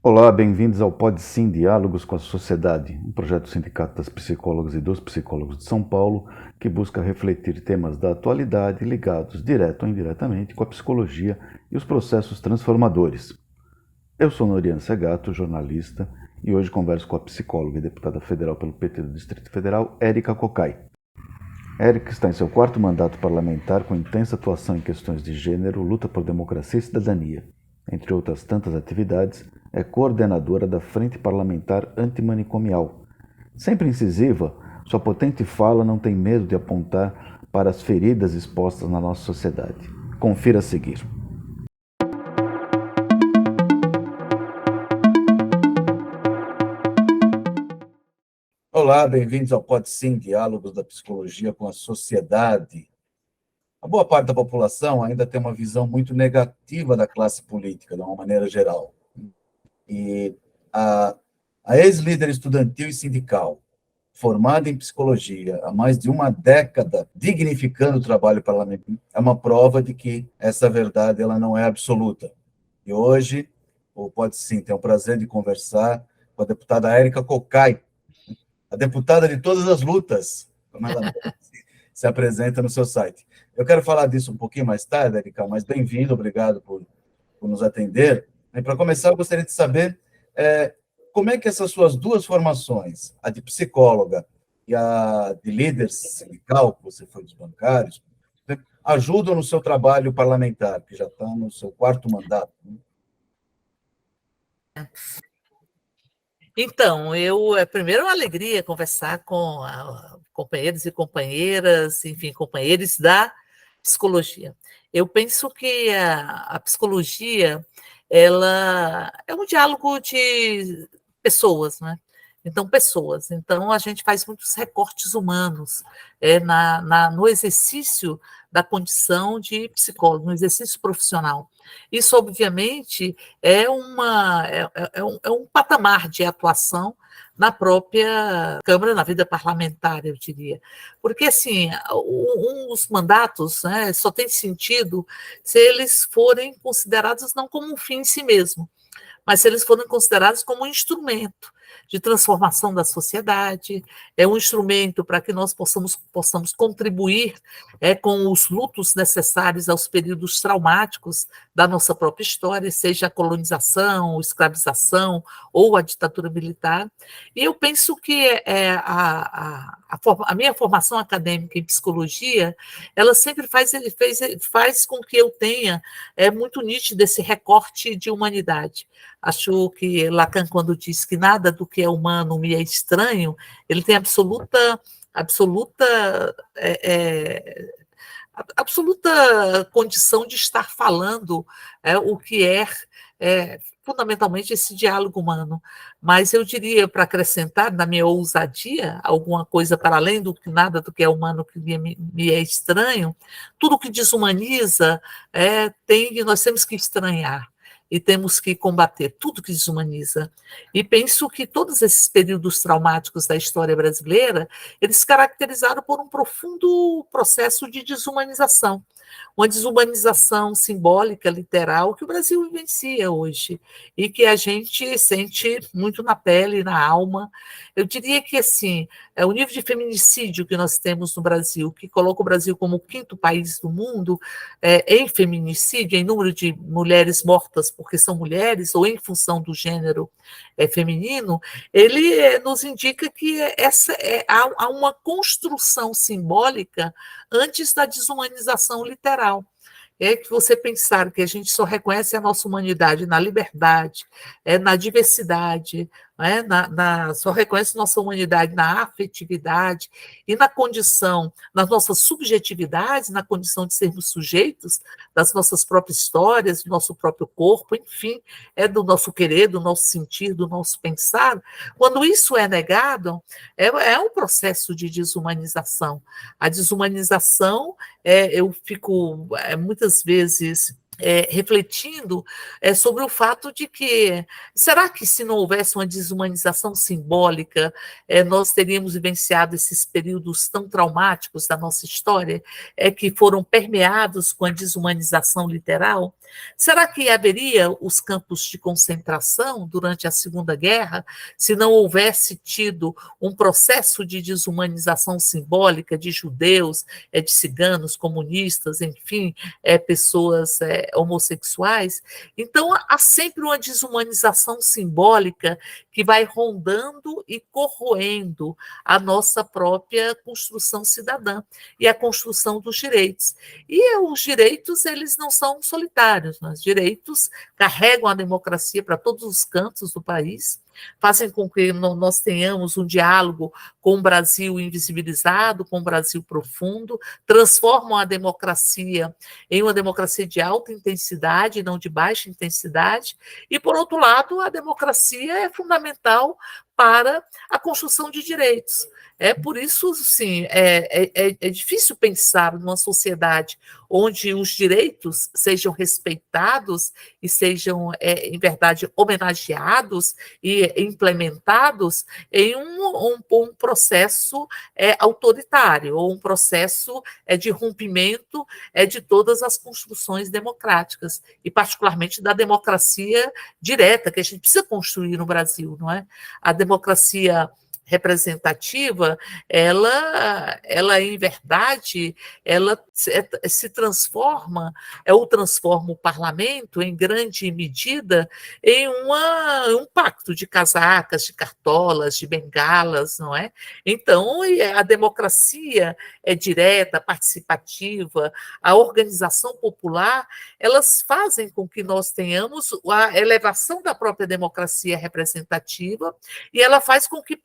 Olá, bem-vindos ao Pode Sim Diálogos com a Sociedade, um projeto do Sindicato das Psicólogas e dos Psicólogos de São Paulo que busca refletir temas da atualidade ligados, direto ou indiretamente, com a psicologia e os processos transformadores. Eu sou Norian Segato, jornalista, e hoje converso com a psicóloga e deputada federal pelo PT do Distrito Federal, Érica Cocai. Érica está em seu quarto mandato parlamentar com intensa atuação em questões de gênero, luta por democracia e cidadania. Entre outras tantas atividades, é coordenadora da Frente Parlamentar Antimanicomial. Sempre incisiva, sua potente fala não tem medo de apontar para as feridas expostas na nossa sociedade. Confira a seguir. Olá, bem-vindos ao Pode Sim, Diálogos da Psicologia com a Sociedade. A boa parte da população ainda tem uma visão muito negativa da classe política, de uma maneira geral. E a ex-líder estudantil e sindical, formada em psicologia há mais de uma década, dignificando o trabalho parlamentar, é uma prova de que essa verdade ela não é absoluta. E hoje, ou pode sim, ter o prazer de conversar com a deputada Érica Cocai, a deputada de todas as lutas, como ela se apresenta no seu site. Eu quero falar disso um pouquinho mais tarde, Érica, mas bem-vindo, obrigado por nos atender. E para começar, eu gostaria de saber como é que essas suas duas formações, a de psicóloga e a de líder sindical, que você foi dos bancários, ajudam no seu trabalho parlamentar, que já está no seu quarto mandato. Então, é primeiro uma alegria conversar com companheiros e companheiras, enfim, companheiros da psicologia. Eu penso que a psicologia ela é um diálogo de pessoas, né? Então, pessoas. Então, a gente faz muitos recortes humanos no exercício da condição de psicólogo, no exercício profissional. Isso, obviamente, é um patamar de atuação na própria Câmara, na vida parlamentar, eu diria. Porque, assim, os mandatos, né, só tem sentido se eles forem considerados não como um fim em si mesmo, mas se eles forem considerados como um instrumento de transformação da sociedade, é um instrumento para que nós possamos contribuir com os lutos necessários aos períodos traumáticos da nossa própria história, seja a colonização, a escravização ou a ditadura militar. E eu penso que a minha formação acadêmica em psicologia, ela sempre faz com que eu tenha muito nítido esse recorte de humanidade. Acho que Lacan, quando diz que nada do que é humano me é estranho, ele tem absoluta condição de estar falando o que fundamentalmente esse diálogo humano. Mas eu diria, para acrescentar, na minha ousadia, alguma coisa para além do que nada do que é humano que me é estranho, tudo que desumaniza, nós temos que estranhar e temos que combater tudo que desumaniza. E penso que todos esses períodos traumáticos da história brasileira, eles se caracterizaram por um profundo processo de desumanização, uma desumanização simbólica, literal, que o Brasil vivencia hoje e que a gente sente muito na pele e na alma. Eu diria que, assim, o nível de feminicídio que nós temos no Brasil, que coloca o Brasil como o quinto país do mundo em feminicídio, em número de mulheres mortas porque são mulheres ou em função do gênero feminino, ele nos indica que há uma construção simbólica antes da desumanização literal. É que você pensar que a gente só reconhece a nossa humanidade na liberdade, na diversidade, só reconhece nossa humanidade na afetividade e na condição, nas nossas subjetividades, na condição de sermos sujeitos das nossas próprias histórias, do nosso próprio corpo, enfim, do nosso querer, do nosso sentir, do nosso pensar. Quando isso é negado, é um processo de desumanização. A desumanização, eu fico muitas vezes refletindo sobre o fato de que, será que se não houvesse uma desumanização simbólica, nós teríamos vivenciado esses períodos tão traumáticos da nossa história, que foram permeados com a desumanização literal? Será que haveria os campos de concentração durante a Segunda Guerra se não houvesse tido um processo de desumanização simbólica de judeus, de ciganos, comunistas, enfim, pessoas homossexuais? Então, há sempre uma desumanização simbólica que vai rondando e corroendo a nossa própria construção cidadã e a construção dos direitos. E os direitos, eles não são solitários, né? Os direitos carregam a democracia para todos os cantos do país, fazem com que nós tenhamos um diálogo com o Brasil invisibilizado, com o Brasil profundo, transformam a democracia em uma democracia de alta intensidade, não de baixa intensidade, e, por outro lado, a democracia é fundamental para a construção de direitos. Por isso, sim, é difícil pensar numa sociedade onde os direitos sejam respeitados e sejam, em verdade, homenageados e implementados em um processo autoritário, ou um processo de rompimento de todas as construções democráticas, e particularmente da democracia direta, que a gente precisa construir no Brasil, não é? A democracia representativa, ela em verdade, ela se transforma, ou transforma o parlamento, em grande medida, em um pacto de casacas, de cartolas, de bengalas, não é? Então, a democracia é direta, participativa, a organização popular, elas fazem com que nós tenhamos a elevação da própria democracia representativa, e ela faz com que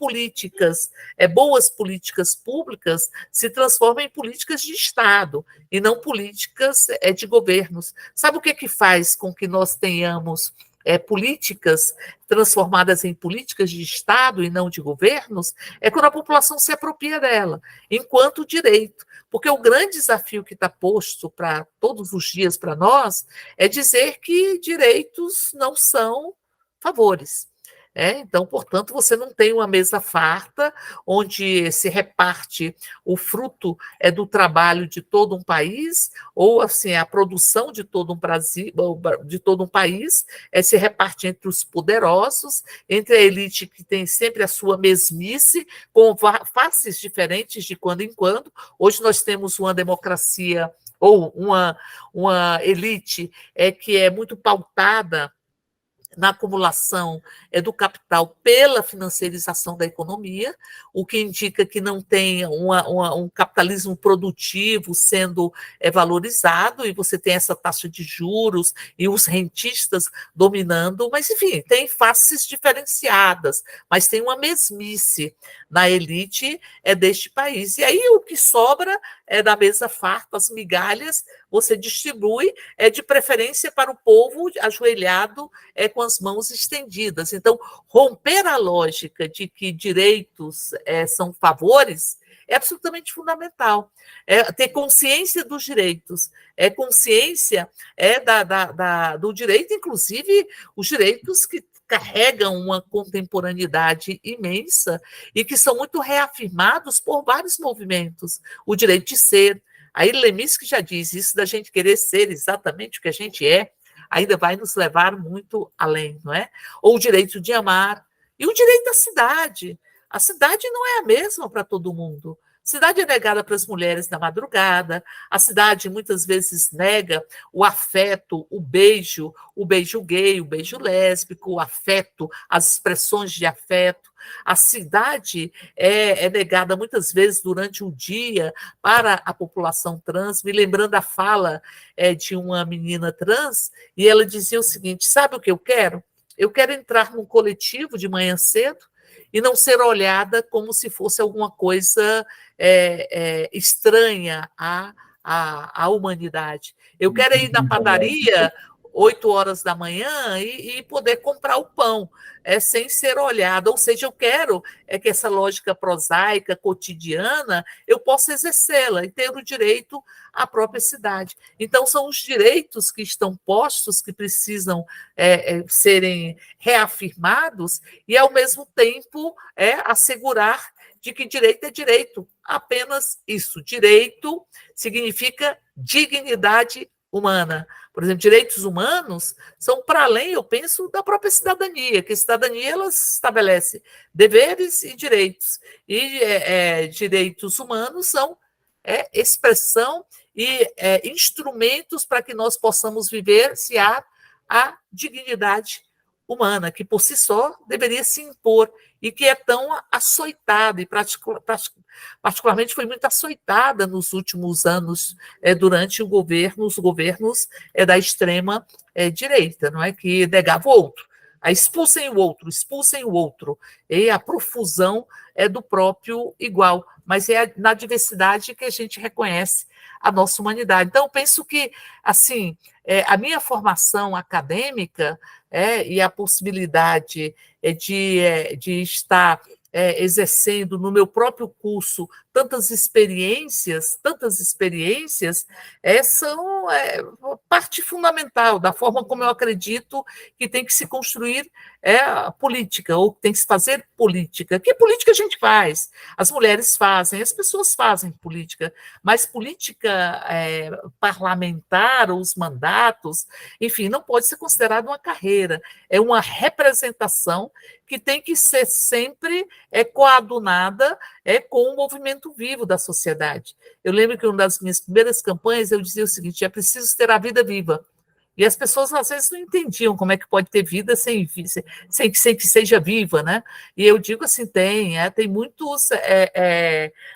boas políticas públicas se transformem em políticas de Estado e não políticas de governos. Sabe o que faz com que nós tenhamos políticas transformadas em políticas de Estado e não de governos? É quando a população se apropria dela, enquanto direito. Porque o grande desafio que está posto para todos os dias para nós é dizer que direitos não são favores. Então, portanto, você não tem uma mesa farta onde se reparte o fruto do trabalho de todo um país, ou assim, a produção de todo um país se reparte entre os poderosos, entre a elite que tem sempre a sua mesmice, com faces diferentes de quando em quando. Hoje nós temos uma democracia ou uma elite que é muito pautada na acumulação do capital pela financiarização da economia, o que indica que não tem um capitalismo produtivo sendo valorizado, e você tem essa taxa de juros e os rentistas dominando, mas, enfim, tem faces diferenciadas, mas tem uma mesmice na elite deste país. E aí o que sobra da mesa farta, as migalhas, você distribui de preferência para o povo ajoelhado com as mãos estendidas. Então, romper a lógica de que direitos são favores é absolutamente fundamental. Ter consciência dos direitos, consciência do direito, inclusive os direitos que carregam uma contemporaneidade imensa e que são muito reafirmados por vários movimentos. O direito de ser. Aí Leminski já diz isso, da gente querer ser exatamente o que a gente ainda vai nos levar muito além, não é? Ou o direito de amar, e o direito da cidade. A cidade não é a mesma para todo mundo. A cidade é negada para as mulheres na madrugada, a cidade muitas vezes nega o afeto, o beijo gay, o beijo lésbico, o afeto, as expressões de afeto. A cidade é negada muitas vezes durante o dia para a população trans, me lembrando a fala de uma menina trans, e ela dizia o seguinte: sabe o que eu quero? Eu quero entrar num coletivo de manhã cedo e não ser olhada como se fosse alguma coisa estranha à humanidade. Eu quero ir na padaria 8 horas da manhã e poder comprar o pão, sem ser olhada. Ou seja, eu quero que essa lógica prosaica, cotidiana, eu possa exercê-la e ter o direito à própria cidade. Então, são os direitos que estão postos, que precisam serem reafirmados e, ao mesmo tempo, assegurar de que direito é direito. Apenas isso. Direito significa dignidade humana. Por exemplo, direitos humanos são para além, eu penso, da própria cidadania, que a cidadania ela estabelece deveres e direitos. E direitos humanos são expressão e instrumentos para que nós possamos vivenciar a dignidade humana, que por si só deveria se impor e que é tão açoitada, e particularmente foi muito açoitada nos últimos anos, durante os governos da extrema direita, não é? Que negava o outro. Expulsem o outro. E a profusão é do próprio igual, mas é na diversidade que a gente reconhece a nossa humanidade. Então, eu penso que, assim, a minha formação acadêmica e a possibilidade de estar exercendo no meu próprio curso tantas experiências, são parte fundamental da forma como eu acredito que tem que se construir a política, ou tem que se fazer política. Que política a gente faz? As mulheres fazem, as pessoas fazem política, mas política parlamentar, os mandatos, enfim, não pode ser considerado uma carreira, é uma representação que tem que ser sempre coadunada com o movimento vivo da sociedade. Eu lembro que uma das minhas primeiras campanhas eu dizia o seguinte: é preciso ter a vida viva. E as pessoas às vezes não entendiam como é que pode ter vida sem que seja viva, né? E eu digo assim, tem muitos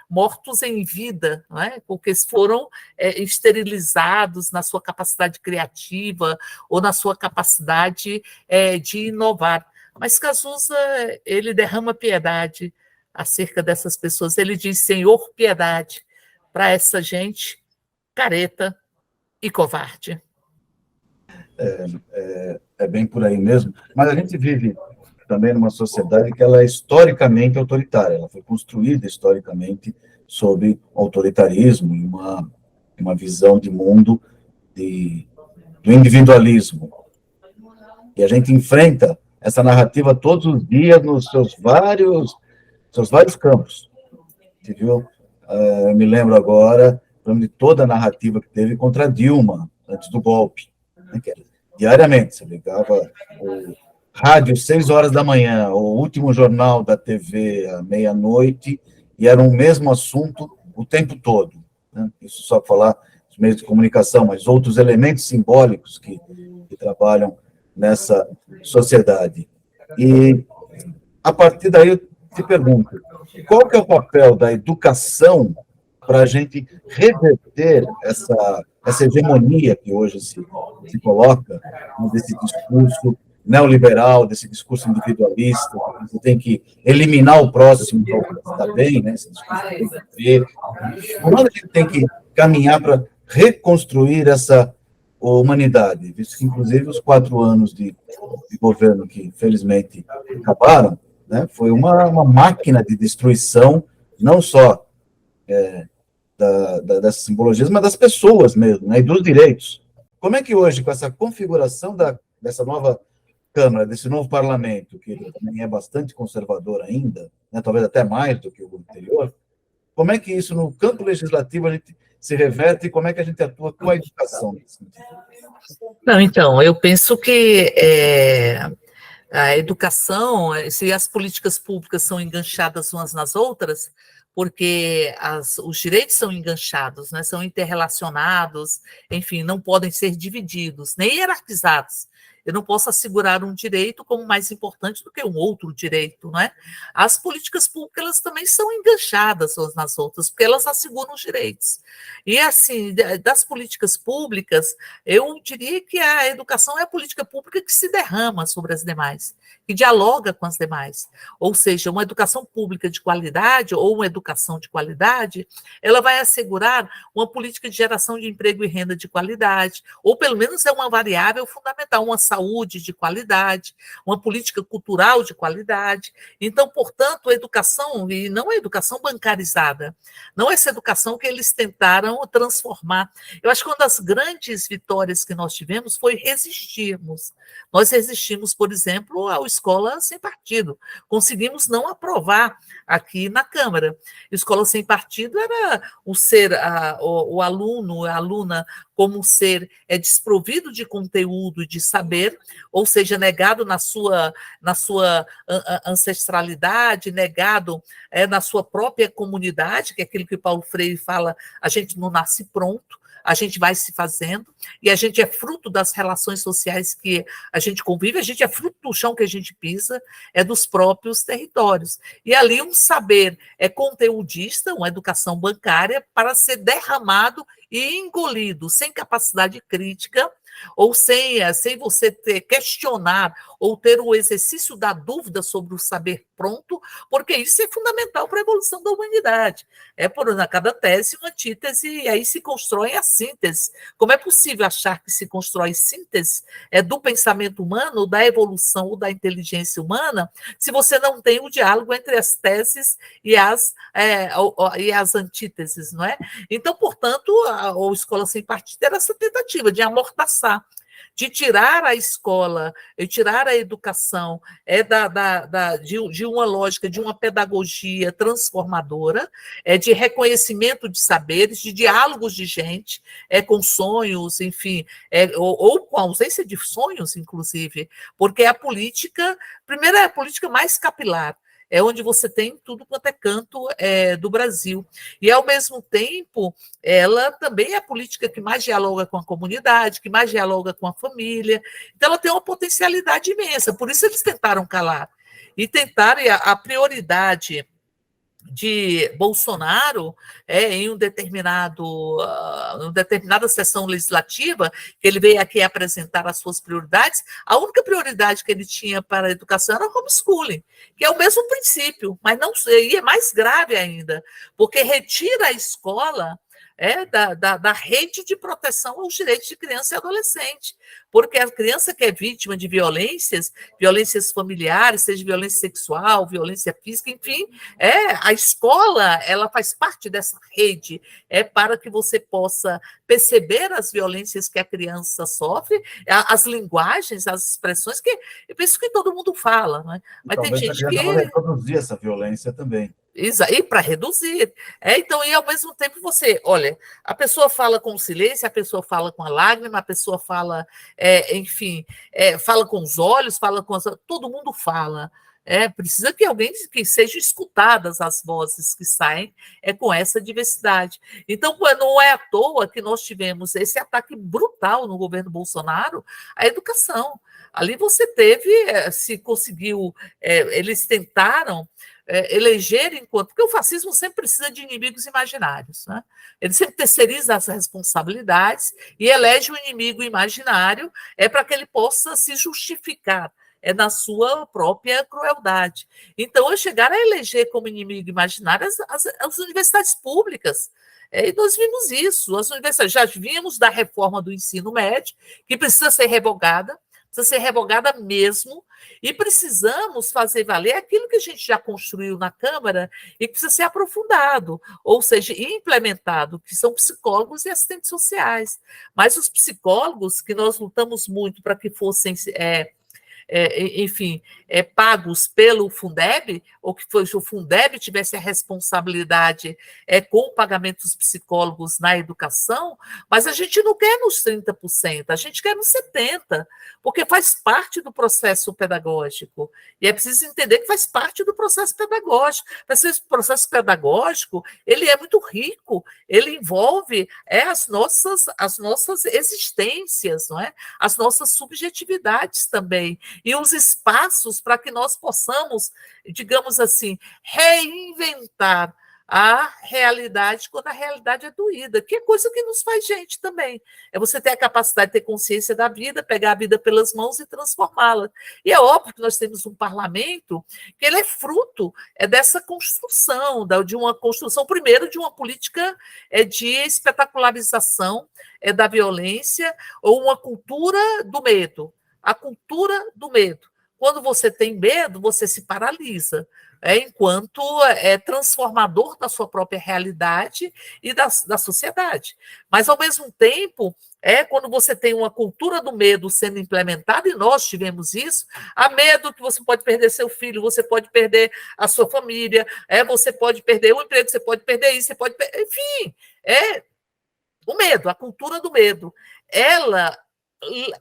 mortos em vida, não é? Porque foram esterilizados na sua capacidade criativa ou na sua capacidade de inovar. Mas Cazuza, ele derrama piedade acerca dessas pessoas. Ele diz: Senhor, piedade para essa gente careta e covarde. É bem por aí mesmo, mas a gente vive também numa sociedade que ela é historicamente autoritária, ela foi construída historicamente sobre autoritarismo e uma visão de mundo do individualismo. E a gente enfrenta essa narrativa todos os dias nos seus vários campos. Você viu? Eu me lembro agora de toda a narrativa que teve contra Dilma, antes do golpe. Diariamente, você ligava o rádio 6 horas da manhã, o último jornal da TV à meia-noite, e era o mesmo assunto o tempo todo. Né? Isso só para falar dos meios de comunicação, mas outros elementos simbólicos que trabalham nessa sociedade. E, a partir daí, eu te pergunto, qual que é o papel da educação para a gente reverter essa hegemonia que hoje se coloca desse discurso neoliberal, desse discurso individualista, você tem que eliminar o próximo para estar bem, né? Esse discurso tem que ver. Como a gente tem que caminhar para reconstruir essa humanidade, visto que, inclusive, os 4 anos de governo que, felizmente, acabaram, né, foi uma máquina de destruição, não só dessas simbologias, mas das pessoas mesmo, né, e dos direitos. Como é que hoje, com essa configuração dessa nova Câmara, desse novo parlamento, que também é bastante conservador ainda, né, talvez até mais do que o anterior, como é que isso, no campo legislativo, a gente se reverte e como é que a gente atua com a educação? Não, então, eu penso que a educação, se as políticas públicas são enganchadas umas nas outras, porque os direitos são enganchados, né, são interrelacionados, enfim, não podem ser divididos, nem hierarquizados. Eu não posso assegurar um direito como mais importante do que um outro direito, não é? As políticas públicas elas também são enganchadas umas nas outras, porque elas asseguram os direitos. E, assim, das políticas públicas, eu diria que a educação é a política pública que se derrama sobre as demais, que dialoga com as demais. Ou seja, uma educação pública de qualidade ou uma educação de qualidade, ela vai assegurar uma política de geração de emprego e renda de qualidade, ou pelo menos é uma variável fundamental, uma saúde de qualidade, uma política cultural de qualidade. Então, portanto, a educação, e não a educação bancarizada, não essa educação que eles tentaram transformar. Eu acho que uma das grandes vitórias que nós tivemos foi resistirmos. Nós resistimos, por exemplo, à escola sem partido. Conseguimos não aprovar aqui na Câmara. Escola sem partido era o ser, o aluno, a aluna, como um ser desprovido de conteúdo, de saber, ou seja, negado na sua ancestralidade, negado na sua própria comunidade, que é aquilo que Paulo Freire fala, a gente não nasce pronto, a gente vai se fazendo, e a gente é fruto das relações sociais que a gente convive, a gente é fruto do chão que a gente pisa, é dos próprios territórios. E ali um saber conteudista, uma educação bancária, para ser derramado e engolido, sem capacidade crítica, ou sem você questionar ou ter o exercício da dúvida sobre o saber pronto, porque isso é fundamental para a evolução da humanidade. É por cada tese uma antítese, e aí se constrói a síntese. Como é possível achar que se constrói síntese do pensamento humano, da evolução ou da inteligência humana, se você não tem o diálogo entre as teses e as antíteses, não é? Então, portanto, a Escola Sem Partido era essa tentativa de amordaçar, de tirar a escola, tirar a educação de uma lógica, de uma pedagogia transformadora, de reconhecimento de saberes, de diálogos de gente, com sonhos, enfim, ou com ausência de sonhos, inclusive, porque a política, primeiro, é a política mais capilar, é onde você tem tudo quanto é canto do Brasil. E, ao mesmo tempo, ela também é a política que mais dialoga com a comunidade, que mais dialoga com a família. Então, ela tem uma potencialidade imensa. Por isso, eles tentaram calar. E tentaram, a prioridade de Bolsonaro em uma determinada sessão legislativa, que ele veio aqui apresentar as suas prioridades, a única prioridade que ele tinha para a educação era o homeschooling, que é o mesmo princípio, mas não e é mais grave ainda, porque retira a escola da rede de proteção aos direitos de criança e adolescente, porque a criança que é vítima de violências familiares, seja violência sexual, violência física, enfim, a escola ela faz parte dessa rede, para que você possa perceber as violências que a criança sofre, as linguagens, as expressões, que eu penso que todo mundo fala, né? Mas tem gente que... Talvez a criança vai reproduzir essa violência também. E para reduzir. Então, e ao mesmo tempo você, olha, a pessoa fala com silêncio, a pessoa fala com a lágrima, a pessoa fala, enfim, fala com os olhos, fala com todo mundo fala. Precisa que alguém que seja escutadas as vozes que saem com essa diversidade. Então, não é à toa que nós tivemos esse ataque brutal no governo Bolsonaro à educação. Ali você teve, se conseguiu, eles tentaram eleger enquanto... Porque o fascismo sempre precisa de inimigos imaginários, né? Ele sempre terceiriza as responsabilidades e elege um inimigo imaginário para que ele possa se justificar na sua própria crueldade. Então, chegaram a eleger como inimigo imaginário as universidades públicas. E nós vimos isso. As universidades, já vimos da reforma do ensino médio, que precisa ser revogada mesmo, e precisamos fazer valer aquilo que a gente já construiu na Câmara e que precisa ser aprofundado, ou seja, implementado, que são psicólogos e assistentes sociais. Mas os psicólogos, que nós lutamos muito para que fossem... enfim, pagos pelo Fundeb, ou que o Fundeb tivesse a responsabilidade com o pagamento dos psicólogos na educação, mas a gente não quer nos 30%, a gente quer nos 70%, porque faz parte do processo pedagógico. E é preciso entender que faz parte do processo pedagógico. Esse processo pedagógico, ele é muito rico, ele envolve as nossas existências, não é? As nossas subjetividades também, e os espaços para que nós possamos, digamos assim, reinventar a realidade quando a realidade é doída, que é coisa que nos faz gente também. É você ter a capacidade de ter consciência da vida, pegar a vida pelas mãos e transformá-la. E é óbvio que nós temos um parlamento que ele é fruto dessa construção, de uma construção, primeiro, de uma política de espetacularização da violência ou uma cultura do medo. A cultura do medo. Quando você tem medo, você se paralisa, enquanto transformador da sua própria realidade e da sociedade. Mas, ao mesmo tempo, quando você tem uma cultura do medo sendo implementada, e nós tivemos isso, há medo que você pode perder seu filho, você pode perder a sua família, você pode perder o emprego, você pode perder isso, você pode perder, enfim, o medo, a cultura do medo, ela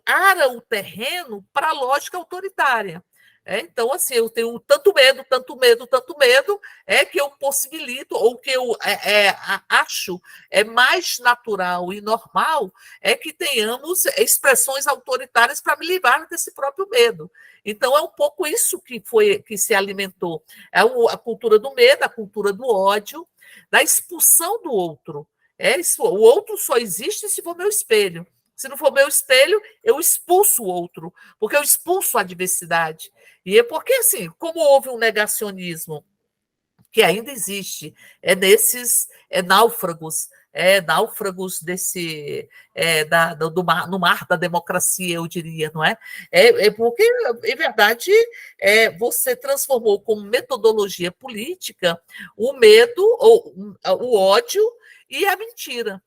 ara o terreno para a lógica autoritária. Então, assim, eu tenho tanto medo, tanto medo, tanto medo, que eu possibilito, ou que eu acho mais natural e normal, que tenhamos expressões autoritárias para me livrar desse próprio medo. Então, é um pouco isso que se alimentou. A cultura do medo, a cultura do ódio, da expulsão do outro. O outro só existe se for meu espelho. Se não for meu espelho, eu expulso o outro, porque eu expulso a diversidade. E é porque, assim, como houve um negacionismo que ainda existe, nesses náufragos, náufragos no mar da democracia, eu diria, não é? Porque, em verdade, você transformou como metodologia política o medo, ou o ódio e a mentira.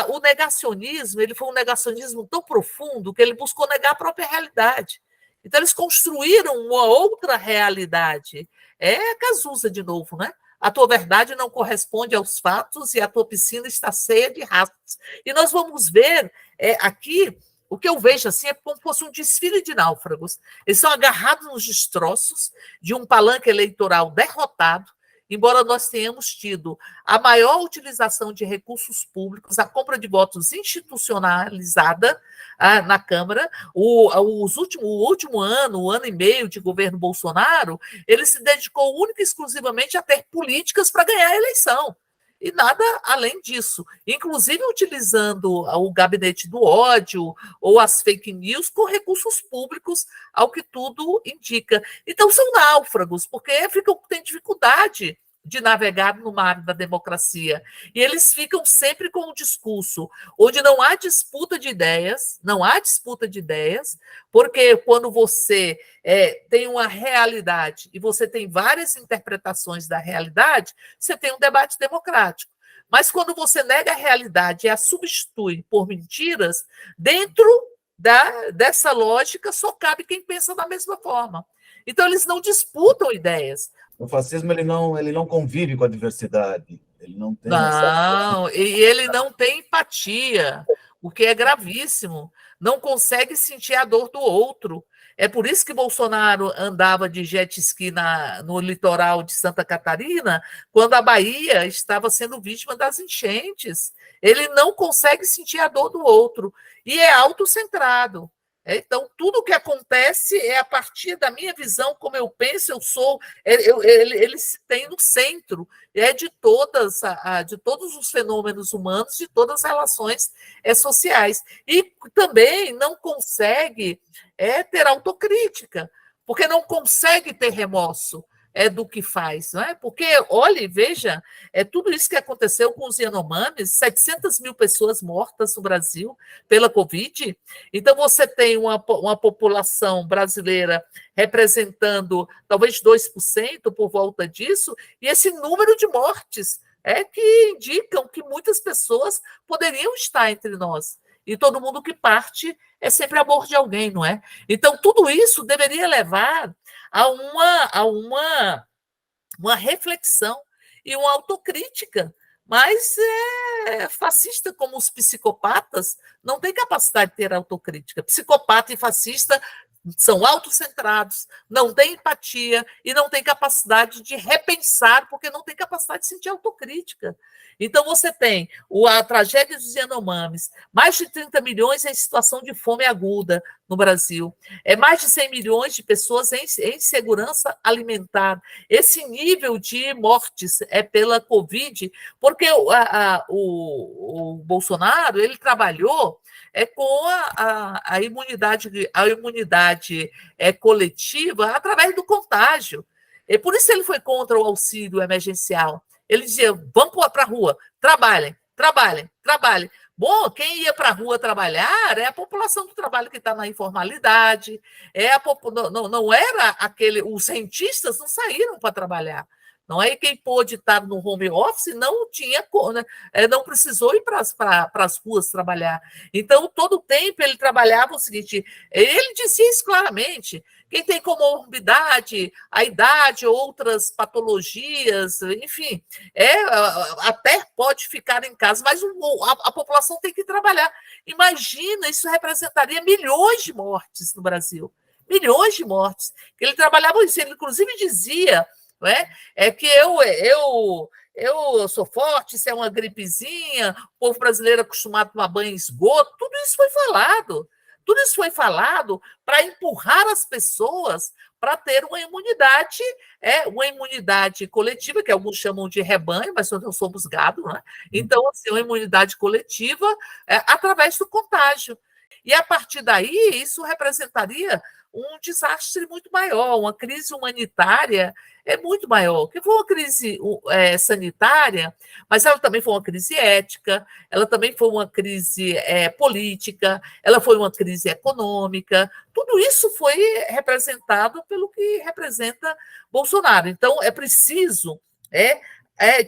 O negacionismo, ele foi um negacionismo tão profundo que ele buscou negar a própria realidade. Então, eles construíram uma outra realidade. É Cazuza, de novo, né? A tua verdade não corresponde aos fatos e a tua piscina está cheia de ratos. E nós vamos ver aqui, o que eu vejo assim é como se fosse um desfile de náufragos. Eles são agarrados nos destroços de um palanque eleitoral derrotado, embora nós tenhamos tido a maior utilização de recursos públicos, a compra de votos institucionalizada na Câmara, o último ano, o ano e meio de governo Bolsonaro, ele se dedicou única e exclusivamente a ter políticas para ganhar a eleição. E nada além disso, inclusive utilizando o gabinete do ódio ou as fake news com recursos públicos, ao que tudo indica. Então, são náufragos, porque têm dificuldade de navegar no mar da democracia. E eles ficam sempre com um discurso onde não há disputa de ideias, porque quando você tem uma realidade e você tem várias interpretações da realidade, você tem um debate democrático. Mas quando você nega a realidade e a substitui por mentiras, dentro dessa lógica só cabe quem pensa da mesma forma. Então, eles não disputam ideias. O fascismo ele não convive com a diversidade. Ele não tem Não, e ele não tem empatia, o que é gravíssimo. Não consegue sentir a dor do outro. É por isso que Bolsonaro andava de jet ski no litoral de Santa Catarina, quando a Bahia estava sendo vítima das enchentes. Ele não consegue sentir a dor do outro e é autocentrado. Então, tudo o que acontece é a partir da minha visão, como eu penso, eu sou. Ele se tem no centro de todos os fenômenos humanos, de todas as relações sociais. E também não consegue ter autocrítica, porque não consegue ter remorso do que faz, não é? Porque, olhe, veja, tudo isso que aconteceu com os Yanomamis, 700 mil pessoas mortas no Brasil pela Covid. Então, você tem uma população brasileira representando talvez 2% por volta disso, e esse número de mortes que indicam que muitas pessoas poderiam estar entre nós. E todo mundo que parte é sempre amor de alguém, não é? Então, tudo isso deveria levar a uma reflexão e uma autocrítica mas fascista como os psicopatas não tem capacidade de ter autocrítica. Psicopata e fascista são autocentrados, não têm empatia e não têm capacidade de repensar, porque não têm capacidade de sentir autocrítica. Então, você tem a tragédia dos Yanomamis, mais de 30 milhões em situação de fome aguda no Brasil, mais de 100 milhões de pessoas em insegurança alimentar. Esse nível de mortes pela Covid, porque o Bolsonaro ele trabalhou com a imunidade coletiva através do contágio. E por isso ele foi contra o auxílio emergencial. Ele dizia: vamos para a rua, trabalhem, trabalhem, trabalhem. Bom, quem ia para a rua trabalhar é a população do trabalho que está na informalidade, não era aquele. Os cientistas não saíram para trabalhar. Não é quem pôde estar no home office não tinha, né, não precisou ir para as ruas trabalhar. Então, todo o tempo ele trabalhava o seguinte: ele dizia isso claramente. Quem tem comorbidade, a idade, outras patologias, enfim, até pode ficar em casa, mas a população tem que trabalhar. Imagina, isso representaria milhões de mortes no Brasil. Milhões de mortes. Ele trabalhava isso, ele inclusive dizia, não é que eu sou forte, isso é uma gripezinha, o povo brasileiro é acostumado a tomar banho em esgoto, tudo isso foi falado. Tudo isso foi falado para empurrar as pessoas para ter uma imunidade coletiva, que alguns chamam de rebanho, mas nós não somos gado, né? Então, assim, uma imunidade coletiva através do contágio. E, a partir daí, isso representaria um desastre muito maior, uma crise humanitária muito maior, que foi uma crise sanitária, mas ela também foi uma crise ética, ela também foi uma crise política, ela foi uma crise econômica, tudo isso foi representado pelo que representa Bolsonaro. Então, é preciso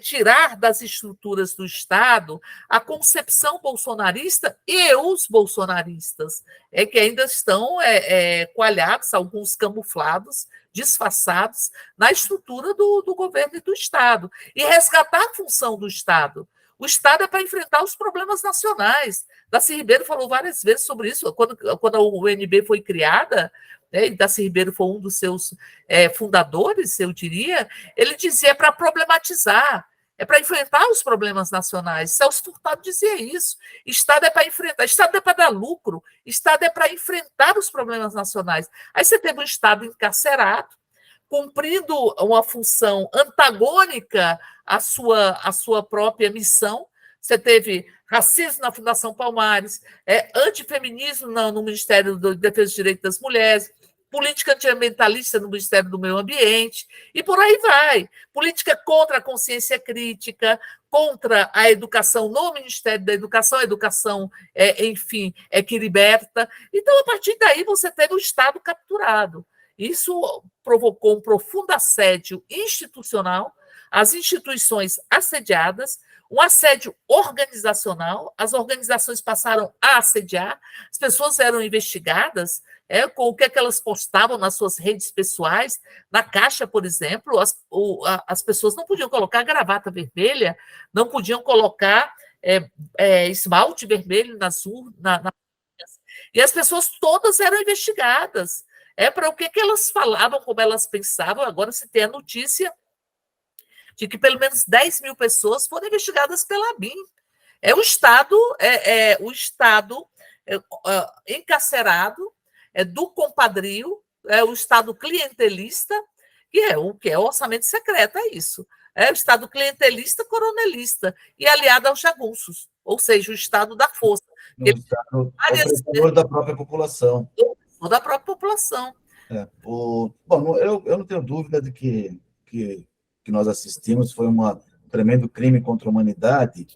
tirar das estruturas do Estado a concepção bolsonarista e os bolsonaristas, que ainda estão coalhados, alguns camuflados, disfarçados, na estrutura do governo e do Estado, e resgatar a função do Estado. O Estado é para enfrentar os problemas nacionais. Darcy Ribeiro falou várias vezes sobre isso. Quando a UNB foi criada, e Darcy Ribeiro foi um dos seus fundadores, eu diria, ele dizia para problematizar, para enfrentar os problemas nacionais. Celso Furtado dizia isso. Estado é para enfrentar, Estado é para dar lucro, Estado é para enfrentar os problemas nacionais. Aí você teve um Estado encarcerado, cumprindo uma função antagônica à sua própria missão. Você teve racismo na Fundação Palmares, antifeminismo no Ministério da Defesa dos Direitos das Mulheres, política antiambientalista no Ministério do Meio Ambiente, e por aí vai. Política contra a consciência crítica, contra a educação no Ministério da Educação, a educação, enfim, que liberta. Então, a partir daí, você teve o Estado capturado. Isso provocou um profundo assédio institucional, as instituições assediadas, um assédio organizacional, as organizações passaram a assediar, as pessoas eram investigadas com o que elas postavam nas suas redes pessoais. Na Caixa, por exemplo, as pessoas não podiam colocar gravata vermelha, não podiam colocar esmalte vermelho nas urnas, e as pessoas todas eram investigadas. Para o que elas falavam, como elas pensavam. Agora se tem a notícia de que pelo menos 10 mil pessoas foram investigadas pela ABIN. O Estado encarcerado, do compadrio, o Estado clientelista, que é o orçamento secreto, isso. O Estado clientelista, coronelista, e aliado aos jagunços, ou seja, o Estado da força. O Estado opressor da própria população. Da própria população. Bom, eu não tenho dúvida de que nós assistimos foi um tremendo crime contra a humanidade.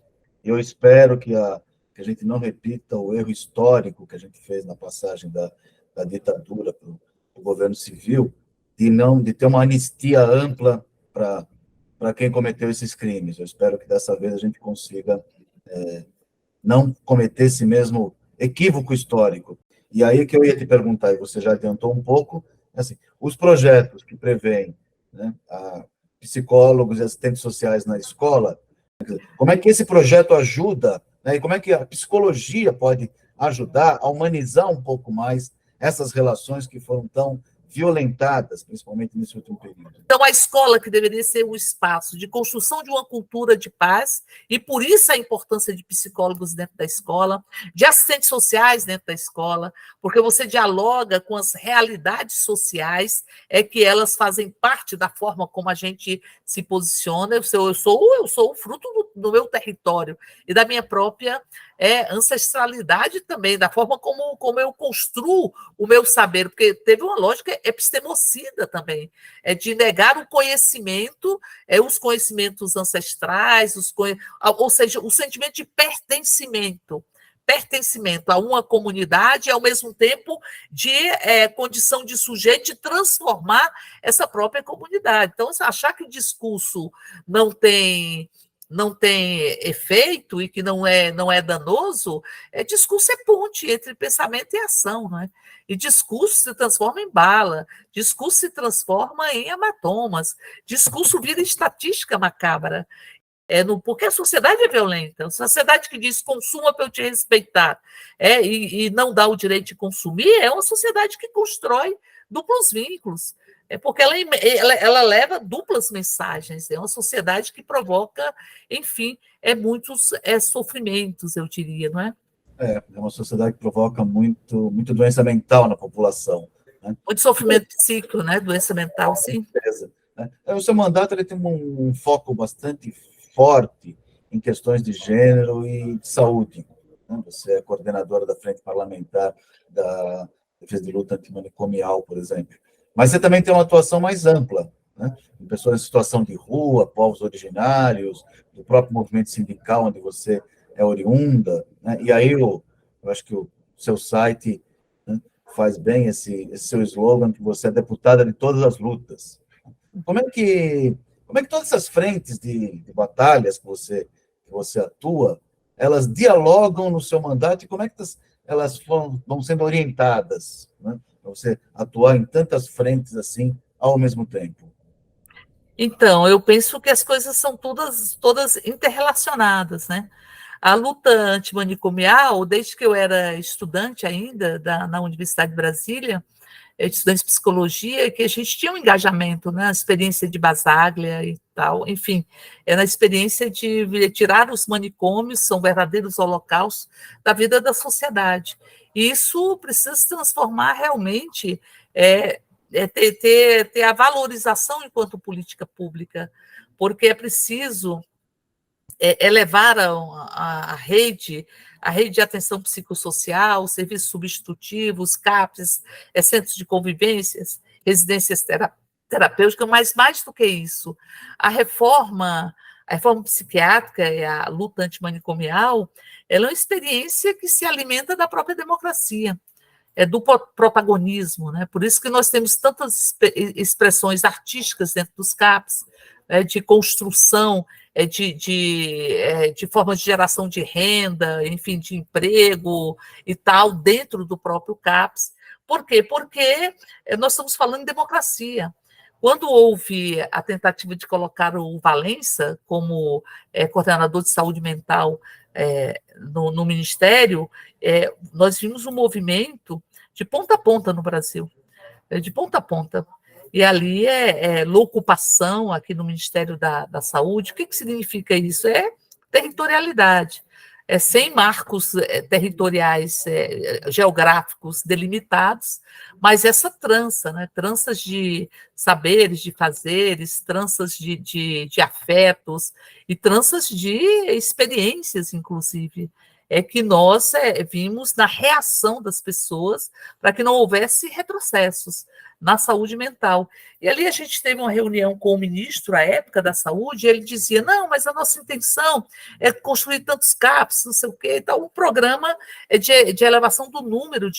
Eu espero que a gente não repita o erro histórico que a gente fez na passagem da ditadura para o governo civil, de ter uma anistia ampla para quem cometeu esses crimes. Eu espero que dessa vez a gente consiga não cometer esse mesmo equívoco histórico. E aí que eu ia te perguntar, e você já adiantou um pouco, assim, os projetos que prevêem, né, psicólogos e assistentes sociais na escola, Como é que esse projeto ajuda, né, e como é que a psicologia pode ajudar a humanizar um pouco mais essas relações que foram tão violentadas, principalmente nesse último período? Então, a escola que deveria ser um espaço de construção de uma cultura de paz, e por isso a importância de psicólogos dentro da escola, de assistentes sociais dentro da escola, porque você dialoga com as realidades sociais, é que elas fazem parte da forma como a gente se posiciona. Eu sou o fruto do meu território e da minha própria ancestralidade também, da forma como eu construo o meu saber, porque teve uma lógica epistemocida também, de negar o conhecimento, os conhecimentos ancestrais, ou seja, o sentimento de pertencimento a uma comunidade e, ao mesmo tempo, de condição de sujeito de transformar essa própria comunidade. Então, achar que o discurso não tem efeito e que não é danoso, discurso é ponte entre pensamento e ação, não é? E discurso se transforma em bala, discurso se transforma em hematomas, discurso vira estatística macabra. Porque a sociedade é violenta, a sociedade que diz consuma para eu te respeitar e não dá o direito de consumir, é uma sociedade que constrói duplos vínculos, porque ela leva duplas mensagens, é uma sociedade que provoca, enfim, muitos sofrimentos, eu diria, não é? É uma sociedade que provoca muito doença mental na população, né? Muito sofrimento psíquico, né? Doença mental, sim. Certeza, né? O seu mandato ele tem um foco bastante forte em questões de gênero e de saúde, né? Você é coordenadora da Frente Parlamentar da Defesa de Luta Antimanicomial, por exemplo. Mas você também tem uma atuação mais ampla, né? Em pessoas em situação de rua, povos originários, do próprio movimento sindical onde você é oriunda, né? E aí eu acho que o seu site, né, faz bem esse seu slogan, que você é deputada de todas as lutas. Como é que todas essas frentes de batalhas que você atua, elas dialogam no seu mandato, e como é que elas vão sendo orientadas, né, para você atuar em tantas frentes assim ao mesmo tempo? Então, eu penso que as coisas são todas interrelacionadas, né? A luta antimanicomial, desde que eu era estudante ainda na Universidade de Brasília, estudante de psicologia, que a gente tinha um engajamento, né? A experiência de Basaglia e tal, enfim, era a experiência de tirar os manicômios, são verdadeiros holocaustos da vida da sociedade. E isso precisa se transformar realmente, ter a valorização enquanto política pública, porque é preciso elevar a rede de atenção psicossocial, serviços substitutivos, CAPs, centros de convivências, residências terapêuticas, mas mais do que isso, a reforma psiquiátrica e a luta antimanicomial, ela é uma experiência que se alimenta da própria democracia, do protagonismo, né? Por isso que nós temos tantas expressões artísticas dentro dos CAPs, de construção, de formas de geração de renda, enfim, de emprego e tal, dentro do próprio CAPS. Por quê? Porque nós estamos falando em democracia. Quando houve a tentativa de colocar o Valença como coordenador de saúde mental no Ministério, nós vimos um movimento de ponta a ponta no Brasil, de ponta a ponta. E ali locupação aqui no Ministério da Saúde. O que significa isso? É territorialidade. Sem marcos territoriais geográficos delimitados, mas essa trança, né? Tranças de saberes, de fazeres, tranças de afetos e tranças de experiências, inclusive, que nós vimos na reação das pessoas para que não houvesse retrocessos na saúde mental. E ali a gente teve uma reunião com o ministro, à época, da saúde, e ele dizia, não, mas a nossa intenção é construir tantos CAPs, não sei o quê, então, um programa de elevação do número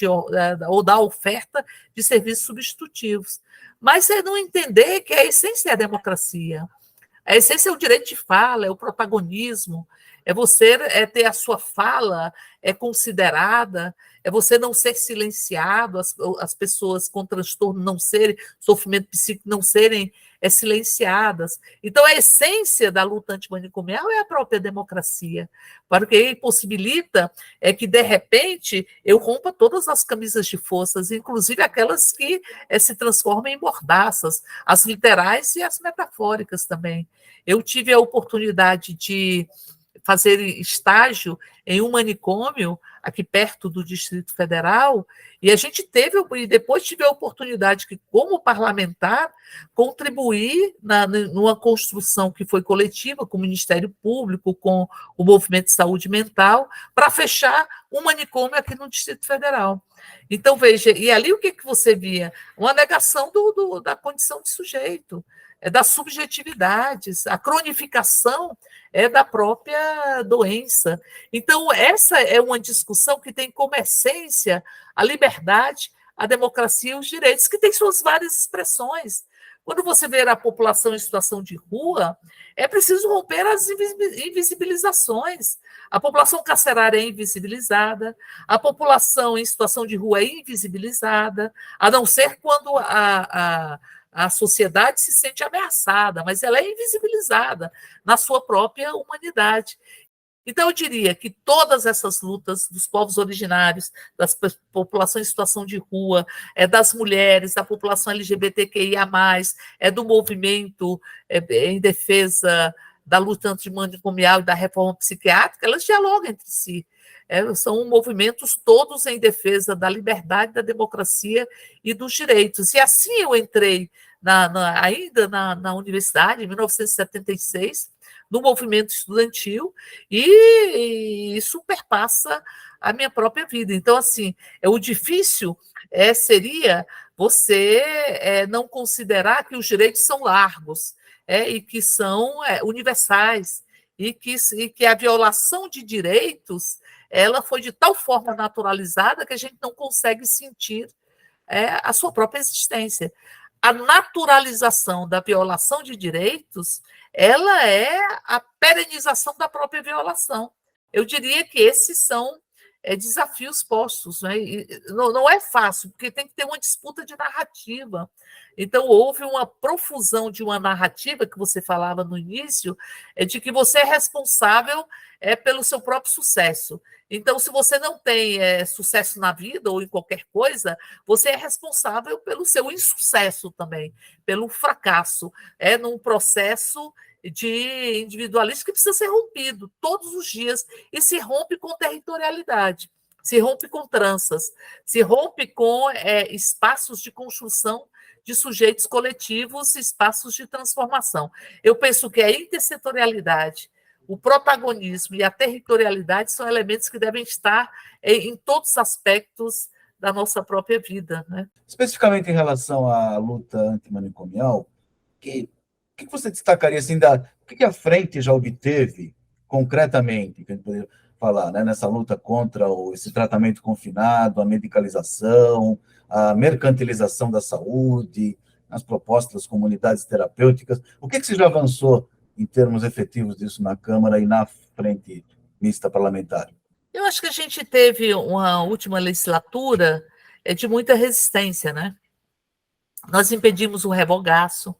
ou da oferta de serviços substitutivos. Mas é não entender que a essência é a democracia, a essência é o direito de fala, é o protagonismo, é você ter a sua fala considerada, é você não ser silenciado, as pessoas com transtorno não serem, sofrimento psíquico não serem silenciadas. Então, a essência da luta antimanicomial é a própria democracia, porque possibilita que, de repente, eu rompa todas as camisas de forças, inclusive aquelas que se transformam em mordaças, as literais e as metafóricas também. Eu tive a oportunidade de fazer estágio em um manicômio aqui perto do Distrito Federal, e a gente e depois tive a oportunidade que, como parlamentar, contribuir numa construção que foi coletiva com o Ministério Público, com o Movimento de Saúde Mental, para fechar um manicômio aqui no Distrito Federal. Então, veja, e ali o que você via? Uma negação da condição de sujeito, das subjetividades, a cronificação da própria doença. Então, essa é uma discussão que tem como essência a liberdade, a democracia e os direitos, que tem suas várias expressões. Quando você vê a população em situação de rua, é preciso romper as invisibilizações. A população carcerária é invisibilizada, a população em situação de rua é invisibilizada, a não ser quando a sociedade se sente ameaçada, mas ela é invisibilizada na sua própria humanidade. Então, eu diria que todas essas lutas dos povos originários, das populações em situação de rua, das mulheres, da população LGBTQIA+, do movimento em defesa da luta antimanicomial e da reforma psiquiátrica, elas dialogam entre si. São movimentos todos em defesa da liberdade, da democracia e dos direitos. E assim eu entrei ainda na universidade, em 1976, no movimento estudantil, e isso perpassa a minha própria vida. Então, assim, o difícil seria você não considerar que os direitos são largos e que são universais, e que a violação de direitos ela foi de tal forma naturalizada que a gente não consegue sentir a sua própria existência. A naturalização da violação de direitos, ela é a perenização da própria violação. Eu diria que esses são desafios postos, né? E não é fácil, porque tem que ter uma disputa de narrativa. Então, houve uma profusão de uma narrativa que você falava no início, de que você é responsável pelo seu próprio sucesso. Então, se você não tem sucesso na vida ou em qualquer coisa, você é responsável pelo seu insucesso também, pelo fracasso. Num processo de individualismo que precisa ser rompido todos os dias, e se rompe com territorialidade, se rompe com tranças, se rompe com espaços de construção de sujeitos coletivos, espaços de transformação. Eu penso que a intersetorialidade, o protagonismo e a territorialidade são elementos que devem estar em todos os aspectos da nossa própria vida, né? Especificamente em relação à luta antimanicomial, o que você destacaria assim, o que a frente já obteve concretamente, que a gente poderia falar, né, nessa luta contra esse tratamento confinado, a medicalização, a mercantilização da saúde, as propostas das comunidades terapêuticas? O que se já avançou em termos efetivos disso na Câmara e na frente mista parlamentar? Eu acho que a gente teve uma última legislatura de muita resistência, né? Nós impedimos o revogaço,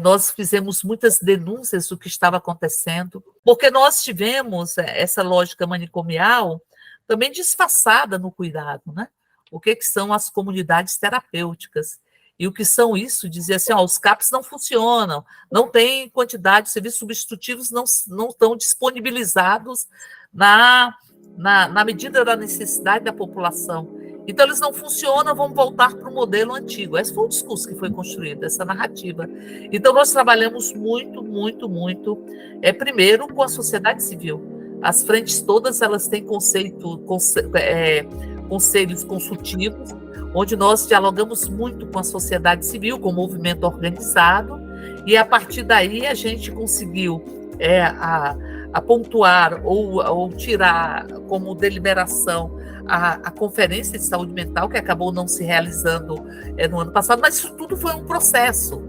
nós fizemos muitas denúncias do que estava acontecendo, porque nós tivemos essa lógica manicomial também disfarçada no cuidado, né? O que são as comunidades terapêuticas? E o que são isso? Dizer assim, os CAPs não funcionam, não tem quantidade, os serviços substitutivos não estão disponibilizados na medida da necessidade da população. Então, eles não funcionam, vamos voltar para o modelo antigo. Esse foi o discurso que foi construído, essa narrativa. Então, nós trabalhamos muito, muito, muito, primeiro com a sociedade civil. As frentes todas, elas têm conselhos consultivos, onde nós dialogamos muito com a sociedade civil, com o movimento organizado, e a partir daí a gente conseguiu pontuar ou tirar como deliberação a Conferência de Saúde Mental, que acabou não se realizando no ano passado, mas isso tudo foi um processo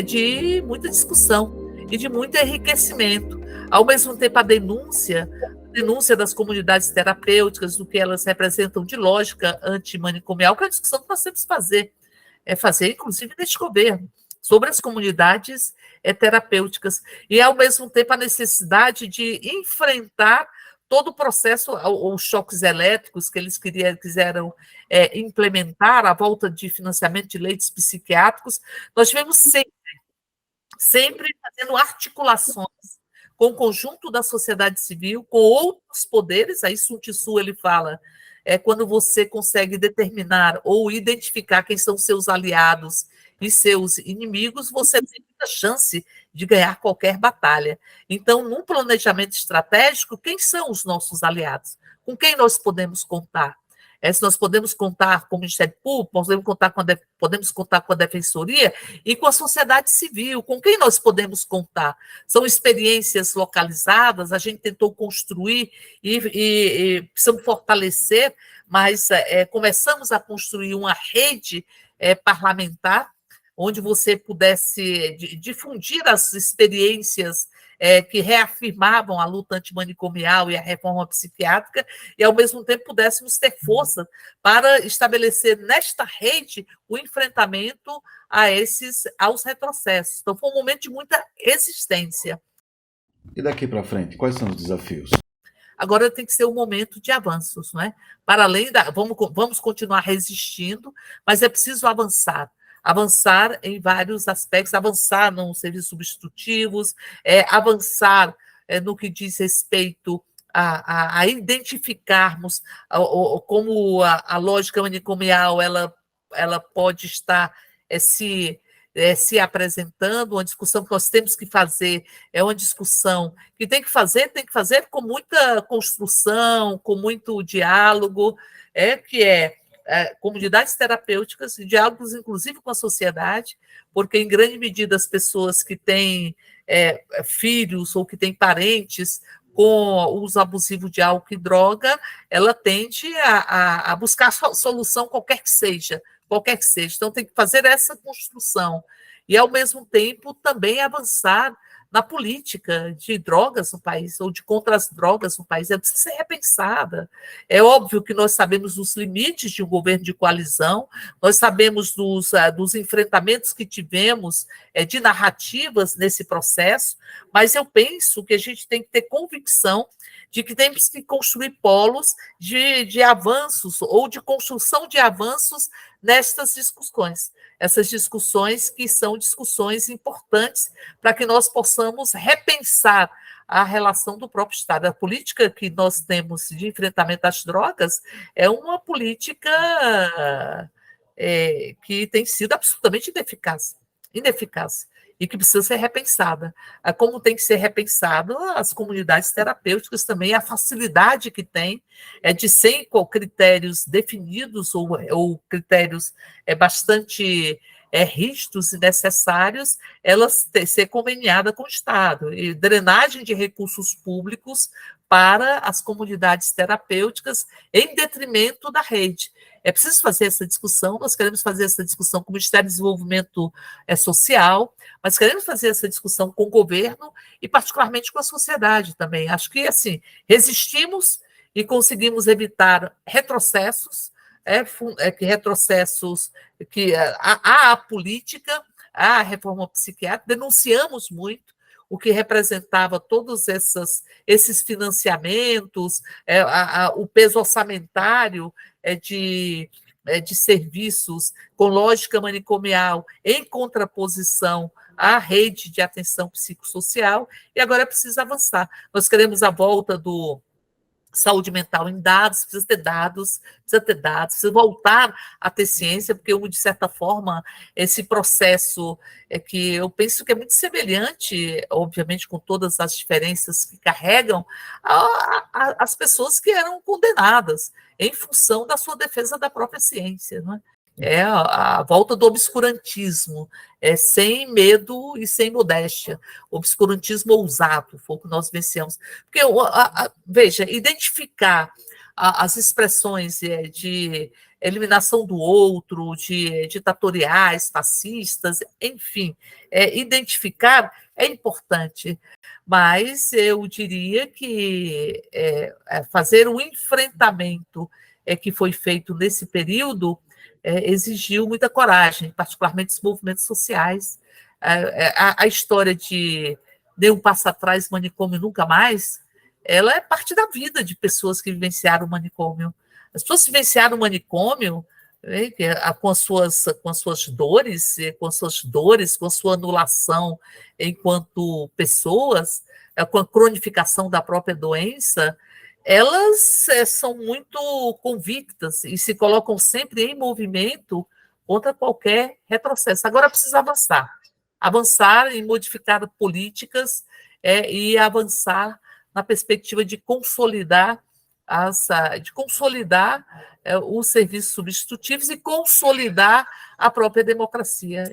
de muita discussão e de muito enriquecimento. Ao mesmo tempo, a denúncia denúncia das comunidades terapêuticas, do que elas representam de lógica antimanicomial, que é a discussão que nós temos que fazer, inclusive, neste governo, sobre as comunidades terapêuticas, e, ao mesmo tempo, a necessidade de enfrentar todo o processo, os choques elétricos que eles quiseram implementar, a volta de financiamento de leitos psiquiátricos. Nós tivemos sempre fazendo articulações com o conjunto da sociedade civil, com outros poderes. Aí Sun Tzu ele fala, quando você consegue determinar ou identificar quem são seus aliados e seus inimigos, você tem muita chance de ganhar qualquer batalha. Então, num planejamento estratégico, quem são os nossos aliados? Com quem nós podemos contar? Se nós podemos contar com o Ministério Público, podemos contar com a Defensoria e com a sociedade civil. Com quem nós podemos contar? São experiências localizadas, a gente tentou construir e precisamos fortalecer, mas começamos a construir uma rede parlamentar, onde você pudesse difundir as experiências que reafirmavam a luta antimanicomial e a reforma psiquiátrica, e, ao mesmo tempo, pudéssemos ter força para estabelecer nesta rede o enfrentamento aos retrocessos. Então, foi um momento de muita resistência. E daqui para frente, quais são os desafios? Agora tem que ser um momento de avanços, não é? Para além vamos continuar resistindo, mas é preciso avançar em vários aspectos, avançar nos serviços substitutivos, avançar no que diz respeito a identificarmos como a lógica manicomial ela pode estar se apresentando. Uma discussão que nós temos que fazer é uma discussão que tem que fazer com muita construção, com muito diálogo, comunidades terapêuticas e diálogos, inclusive, com a sociedade, porque, em grande medida, as pessoas que têm filhos ou que têm parentes com uso abusivo de álcool e droga, ela tende a buscar solução qualquer que seja. Então, tem que fazer essa construção e, ao mesmo tempo, também avançar na política de drogas no país, ou de contra as drogas no país. Ela precisa ser repensada. É óbvio que nós sabemos dos limites de um governo de coalizão, nós sabemos dos enfrentamentos que tivemos, de narrativas nesse processo, mas eu penso que a gente tem que ter convicção de que temos que construir polos de avanços, ou de construção de avanços nestas discussões. Essas discussões que são discussões importantes para que nós possamos repensar a relação do próprio Estado. A política que nós temos de enfrentamento às drogas é uma política que tem sido absolutamente ineficaz, e que precisa ser repensada. Como tem que ser repensado as comunidades terapêuticas também, a facilidade que tem de, sem critérios definidos ou critérios bastante rígidos e necessários, elas ser conveniada com o Estado, e drenagem de recursos públicos para as comunidades terapêuticas em detrimento da rede. É preciso fazer essa discussão, nós queremos fazer essa discussão com o Ministério do Desenvolvimento Social, mas queremos fazer essa discussão com o governo e, particularmente, com a sociedade também. Acho que, assim, resistimos e conseguimos evitar retrocessos, que a política, a reforma psiquiátrica, denunciamos muito o que representava todos esses financiamentos, o peso orçamentário de serviços com lógica manicomial em contraposição à rede de atenção psicossocial, e agora é preciso avançar. Nós queremos a volta do saúde mental em dados, precisa voltar a ter ciência, porque, de certa forma, esse processo que eu penso que é muito semelhante, obviamente, com todas as diferenças que carregam, as pessoas que eram condenadas em função da sua defesa da própria ciência, não é? É a volta do obscurantismo, sem medo e sem modéstia. Obscurantismo ousado, foi o que nós vencemos. Porque, veja, identificar as expressões eliminação do outro, de ditatoriais, fascistas, enfim, identificar é importante, mas eu diria que fazer o enfrentamento que foi feito nesse período exigiu muita coragem, particularmente os movimentos sociais. A história de dê um passo atrás, manicômio nunca mais, ela é parte da vida de pessoas que vivenciaram o manicômio. As pessoas que vivenciaram o manicômio, né, com as suas dores, com a sua anulação enquanto pessoas, com a cronificação da própria doença, elas são muito convictas e se colocam sempre em movimento contra qualquer retrocesso. Agora precisa avançar em modificar políticas e avançar na perspectiva de consolidar os serviços substitutivos e consolidar a própria democracia.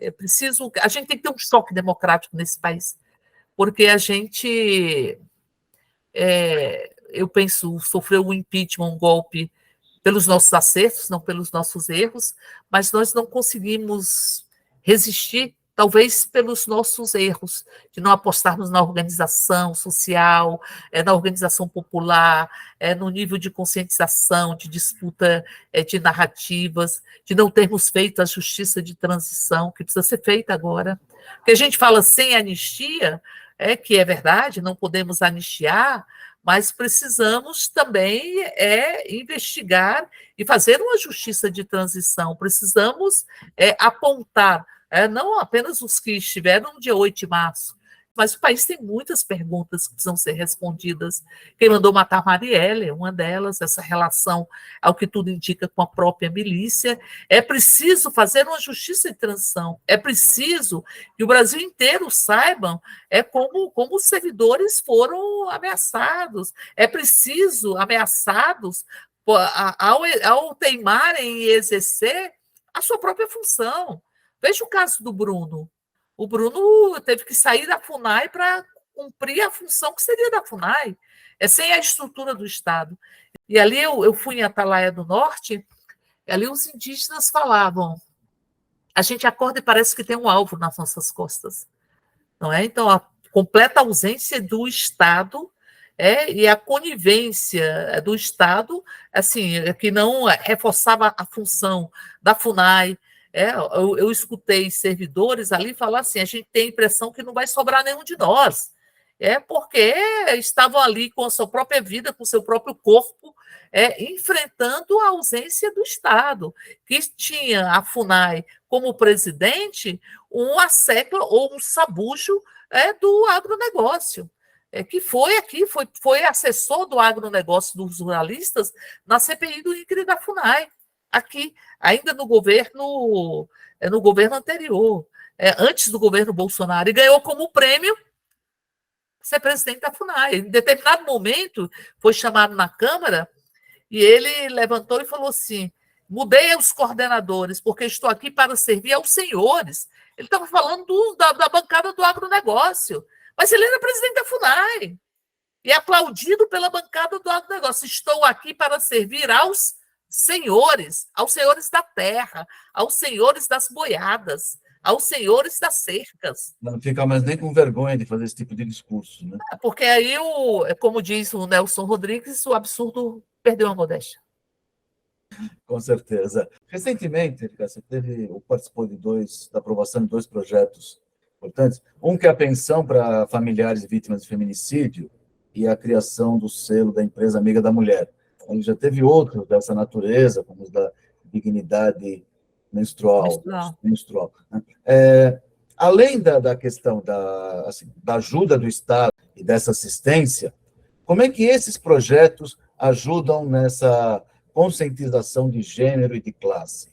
A gente tem que ter um choque democrático nesse país, porque a gente, eu penso, sofreu um impeachment, um golpe, pelos nossos acertos, não pelos nossos erros, mas nós não conseguimos resistir, talvez pelos nossos erros, de não apostarmos na organização social, na organização popular, no nível de conscientização, de disputa de narrativas, de não termos feito a justiça de transição, que precisa ser feita agora. Porque a gente fala sem anistia, que é verdade, não podemos anistiar, mas precisamos também investigar e fazer uma justiça de transição. Precisamos apontar, não apenas os que estiveram no dia 8 de março, mas o país tem muitas perguntas que precisam ser respondidas. Quem mandou matar Marielle é uma delas, essa relação, ao que tudo indica, com a própria milícia. É preciso fazer uma justiça de transição, é preciso que o Brasil inteiro saibam como os servidores foram ameaçados, é preciso, ameaçados ao teimarem em exercer a sua própria função. Veja o caso do Bruno. O Bruno teve que sair da FUNAI para cumprir a função que seria da FUNAI, sem a estrutura do Estado. E ali eu fui em Atalaia do Norte, e ali os indígenas falavam, a gente acorda e parece que tem um alvo nas nossas costas. Não é? Então, a completa ausência do Estado e a conivência do Estado, assim, que não reforçava a função da FUNAI. Eu escutei servidores ali falar assim, a gente tem a impressão que não vai sobrar nenhum de nós, porque estavam ali com a sua própria vida, com o seu próprio corpo, enfrentando a ausência do Estado, que tinha a FUNAI como presidente um assédio ou um sabujo do agronegócio, que foi assessor do agronegócio dos ruralistas na CPI do INCRE da FUNAI, aqui, ainda no governo anterior, antes do governo Bolsonaro, e ganhou como prêmio ser presidente da FUNAI. Em determinado momento, foi chamado na Câmara e ele levantou e falou assim, mudei os coordenadores, porque estou aqui para servir aos senhores. Ele estava falando da bancada do agronegócio, mas ele era presidente da FUNAI e aplaudido pela bancada do agronegócio. Estou aqui para servir aos senhores da terra, aos senhores das boiadas, aos senhores das cercas. Não fica mais nem com vergonha de fazer esse tipo de discurso, né? Porque aí, como diz o Nelson Rodrigues, o absurdo perdeu a modéstia. Com certeza. Recentemente, você participou da aprovação de 2 projetos importantes. Um que é a pensão para familiares e vítimas de feminicídio e a criação do selo da empresa Amiga da Mulher. Ele já teve outros dessa natureza, como os da dignidade menstrual. Né? Além da questão da ajuda do Estado e dessa assistência, como é que esses projetos ajudam nessa conscientização de gênero e de classe?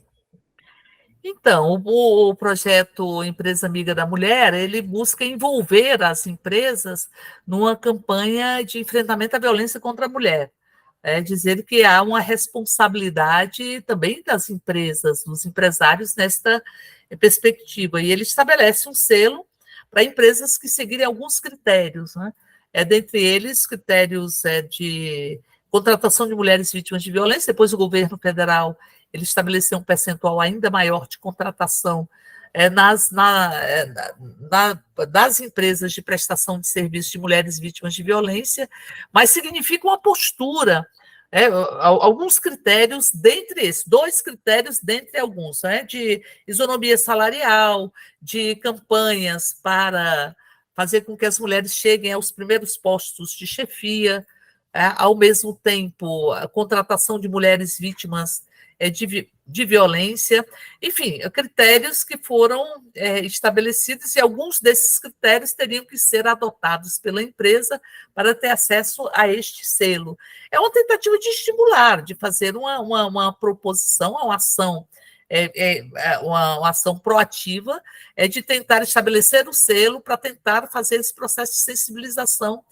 Então, o projeto Empresa Amiga da Mulher, ele busca envolver as empresas numa campanha de enfrentamento à violência contra a mulher. Dizer que há uma responsabilidade também das empresas, dos empresários nesta perspectiva. E ele estabelece um selo para empresas que seguirem alguns critérios, né? Dentre eles, critérios de contratação de mulheres vítimas de violência. Depois o governo federal ele estabeleceu um percentual ainda maior de contratação das empresas de prestação de serviços de mulheres vítimas de violência, mas significa uma postura, alguns critérios, dentre esses, 2 critérios dentre alguns, de isonomia salarial, de campanhas para fazer com que as mulheres cheguem aos primeiros postos de chefia, ao mesmo tempo, a contratação de mulheres vítimas de violência, enfim, critérios que foram estabelecidos, e alguns desses critérios teriam que ser adotados pela empresa para ter acesso a este selo. É uma tentativa de estimular, de fazer uma proposição, uma ação, uma ação proativa, de tentar estabelecer o selo para tentar fazer esse processo de sensibilização.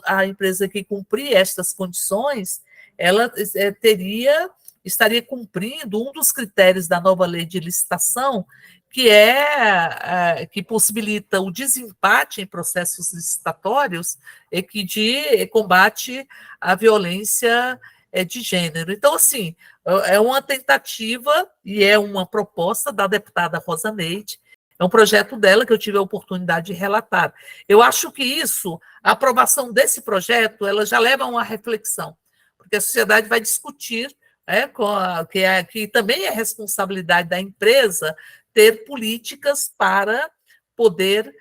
A empresa que cumprir estas condições, ela estaria cumprindo um dos critérios da nova lei de licitação, que possibilita o desempate em processos licitatórios e que de combate à violência de gênero. Então, assim, é uma tentativa e é uma proposta da deputada Rosa Neide. É um projeto dela que eu tive a oportunidade de relatar. Eu acho que a aprovação desse projeto, ela já leva a uma reflexão, porque a sociedade vai discutir, que também é responsabilidade da empresa ter políticas para poder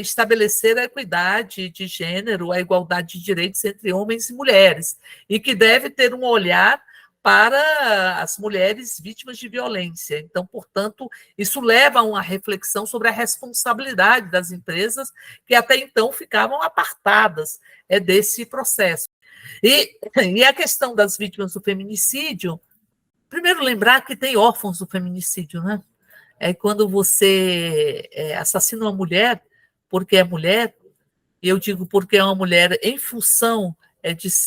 estabelecer a equidade de gênero, a igualdade de direitos entre homens e mulheres, e que deve ter um olhar para as mulheres vítimas de violência. Então, portanto, isso leva a uma reflexão sobre a responsabilidade das empresas que até então ficavam apartadas desse processo. E a questão das vítimas do feminicídio, primeiro lembrar que tem órfãos do feminicídio, né? Quando você assassina uma mulher porque é mulher, e eu digo porque é uma mulher em função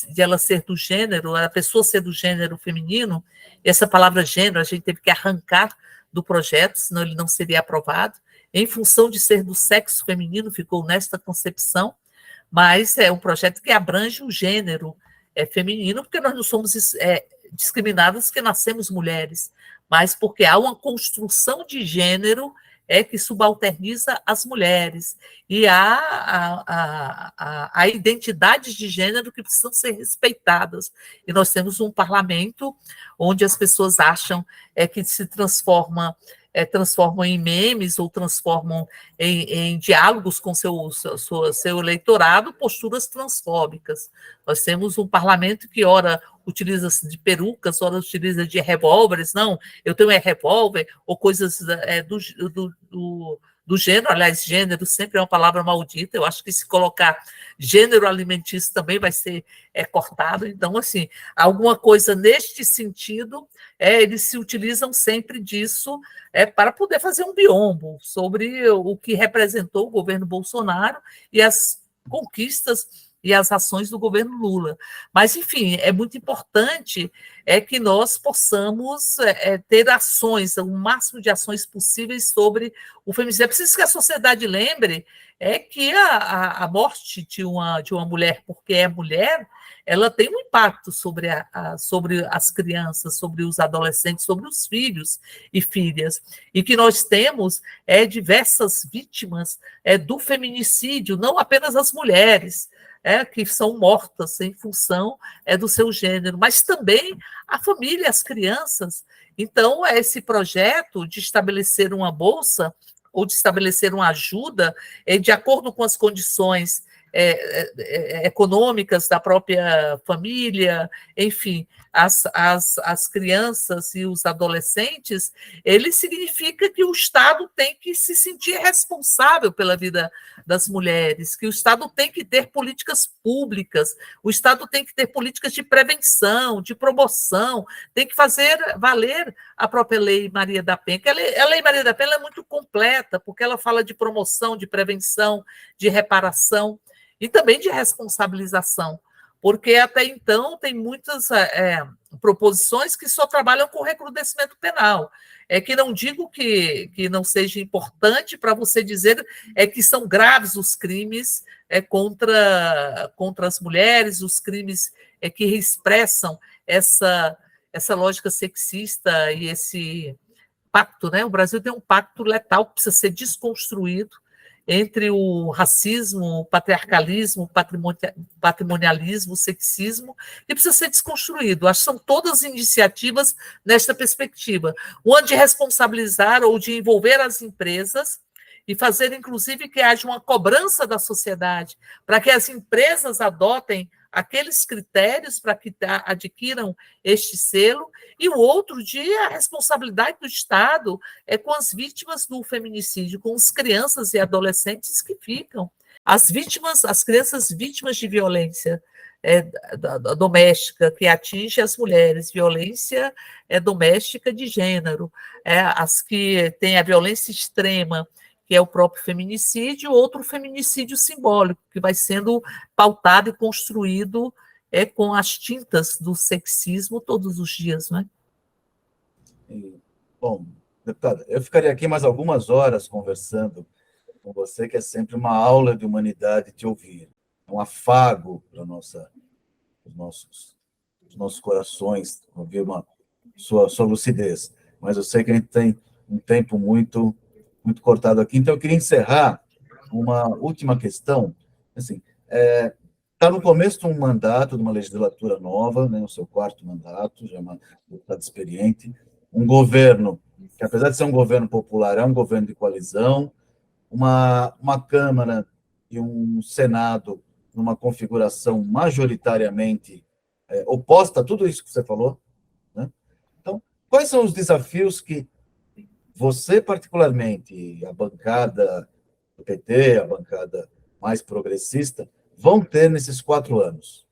de ela ser do gênero, a pessoa ser do gênero feminino, e essa palavra gênero a gente teve que arrancar do projeto, senão ele não seria aprovado, em função de ser do sexo feminino, ficou nesta concepção, mas é um projeto que abrange o gênero feminino, porque nós não somos discriminadas porque nascemos mulheres, mas porque há uma construção de gênero que subalterniza as mulheres, e há identidades de gênero que precisam ser respeitadas. E nós temos um parlamento onde as pessoas acham que se transformam em memes ou transformam em diálogos com seu eleitorado posturas transfóbicas. Nós temos um parlamento que ora utiliza de perucas, ora utiliza de revólveres, não, eu tenho revólver, ou coisas do gênero, aliás, gênero sempre é uma palavra maldita, eu acho que se colocar gênero alimentício também vai ser cortado, então, assim, alguma coisa neste sentido, eles se utilizam sempre disso para poder fazer um biombo sobre o que representou o governo Bolsonaro e as conquistas e as ações do governo Lula. Mas, enfim, é muito importante que nós possamos ter ações, o máximo de ações possíveis sobre o feminicídio. É preciso que a sociedade lembre que a morte de uma mulher, porque é mulher, ela tem um impacto sobre as crianças, sobre os adolescentes, sobre os filhos e filhas, e que nós temos diversas vítimas do feminicídio, não apenas as mulheres, que são mortas em função do seu gênero, mas também a família, as crianças. Então, esse projeto de estabelecer uma bolsa ou de estabelecer uma ajuda de acordo com as condições econômicas da própria família, enfim, as crianças e os adolescentes, ele significa que o Estado tem que se sentir responsável pela vida das mulheres, que o Estado tem que ter políticas públicas, o Estado tem que ter políticas de prevenção, de promoção, tem que fazer valer a própria Lei Maria da Penha. A Lei Maria da Penha é muito completa, porque ela fala de promoção, de prevenção, de reparação, e também de responsabilização, porque até então tem muitas proposições que só trabalham com recrudescimento penal. Que não digo que não seja importante para você dizer que são graves os crimes contra as mulheres, os crimes que expressam essa lógica sexista e esse pacto, né? O Brasil tem um pacto letal que precisa ser desconstruído entre o racismo, o patriarcalismo, o patrimonialismo, o sexismo, e precisa ser desconstruído. Acho que são todas iniciativas nesta perspectiva. Uma de responsabilizar ou de envolver as empresas e fazer, inclusive, que haja uma cobrança da sociedade, para que as empresas adotem aqueles critérios para que adquiram este selo, e o outro dia a responsabilidade do Estado é com as vítimas do feminicídio, com as crianças e adolescentes que ficam. As vítimas, as crianças vítimas de violência doméstica que atinge as mulheres, violência doméstica de gênero, as que têm a violência extrema, que é o próprio feminicídio, outro feminicídio simbólico, que vai sendo pautado e construído com as tintas do sexismo todos os dias, não é? Bom, deputada, eu ficaria aqui mais algumas horas conversando com você, que é sempre uma aula de humanidade te ouvir. É um afago para os nossos corações, ouvir sua lucidez. Mas eu sei que a gente tem um tempo muito cortado aqui, então eu queria encerrar uma última questão. Assim, está no começo de um mandato, de uma legislatura nova, né, o seu quarto mandato, já é uma deputada experiente, um governo que, apesar de ser um governo popular, é um governo de coalizão, uma Câmara e um Senado numa configuração majoritariamente oposta a tudo isso que você falou, né? Então, quais são os desafios que você, particularmente, a bancada do PT, a bancada mais progressista, vão ter nesses 4 anos?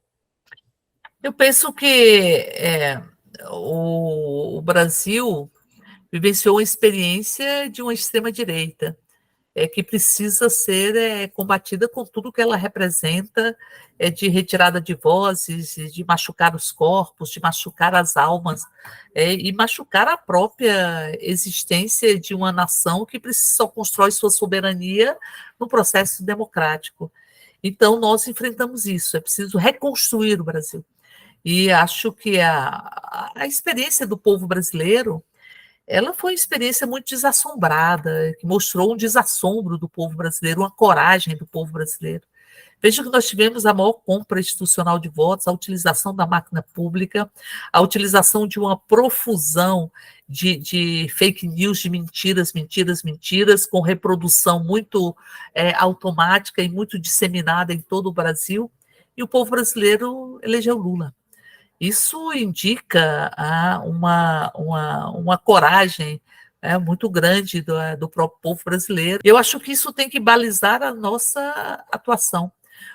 Eu penso que o Brasil vivenciou uma experiência de uma extrema-direita, que precisa ser combatida com tudo que ela representa, de retirada de vozes, de machucar os corpos, de machucar as almas, e machucar a própria existência de uma nação que só constrói sua soberania no processo democrático. Então, nós enfrentamos isso, é preciso reconstruir o Brasil. E acho que a experiência do povo brasileiro, ela foi uma experiência muito desassombrada, que mostrou um desassombro do povo brasileiro, uma coragem do povo brasileiro. Veja que nós tivemos a maior compra institucional de votos, a utilização da máquina pública, a utilização de uma profusão de fake news, de mentiras, mentiras, mentiras, com reprodução muito automática e muito disseminada em todo o Brasil, e o povo brasileiro elegeu Lula. Isso indica uma coragem muito grande do próprio povo brasileiro. Eu acho que isso tem que balizar a nossa atuação.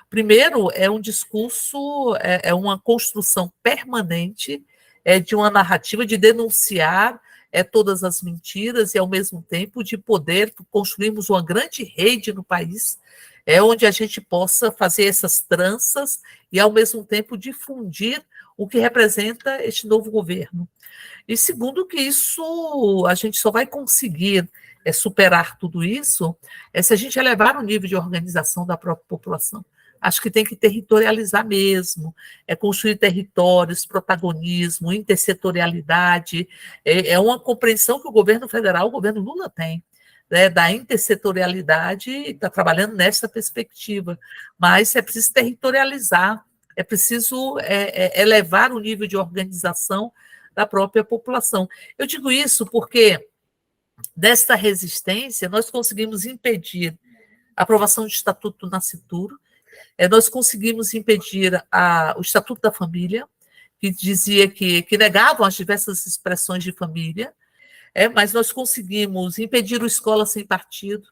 Primeiro, é um discurso, é uma construção permanente de uma narrativa de denunciar todas as mentiras e, ao mesmo tempo, de poder construirmos uma grande rede no país, onde a gente possa fazer essas tranças e, ao mesmo tempo, difundir o que representa este novo governo. E segundo, que isso a gente só vai conseguir superar tudo isso se a gente elevar o nível de organização da própria população. Acho que tem que territorializar mesmo, construir territórios, protagonismo, intersetorialidade. É uma compreensão que o governo federal, o governo Lula tem, da intersetorialidade, está trabalhando nessa perspectiva. Mas é preciso territorializar, é preciso elevar o nível de organização da própria população. Eu digo isso porque, desta resistência, nós conseguimos impedir a aprovação do Estatuto do Nascituro, nós conseguimos impedir o Estatuto da Família, que dizia que negavam as diversas expressões de família, mas nós conseguimos impedir o Escola Sem Partido,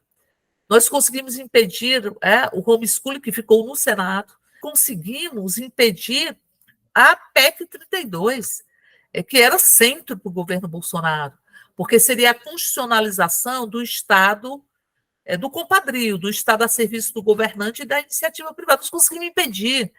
nós conseguimos impedir o homeschooling, que ficou no Senado, conseguimos impedir a PEC 32, que era centro para o governo Bolsonaro, porque seria a constitucionalização do Estado, do compadrio, do Estado a serviço do governante e da iniciativa privada. Nós conseguimos impedir.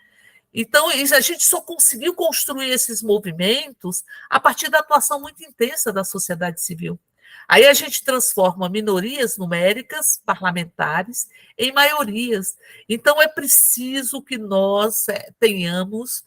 Então, a gente só conseguiu construir esses movimentos a partir da atuação muito intensa da sociedade civil. Aí a gente transforma minorias numéricas, parlamentares, em maiorias. Então, é preciso que nós tenhamos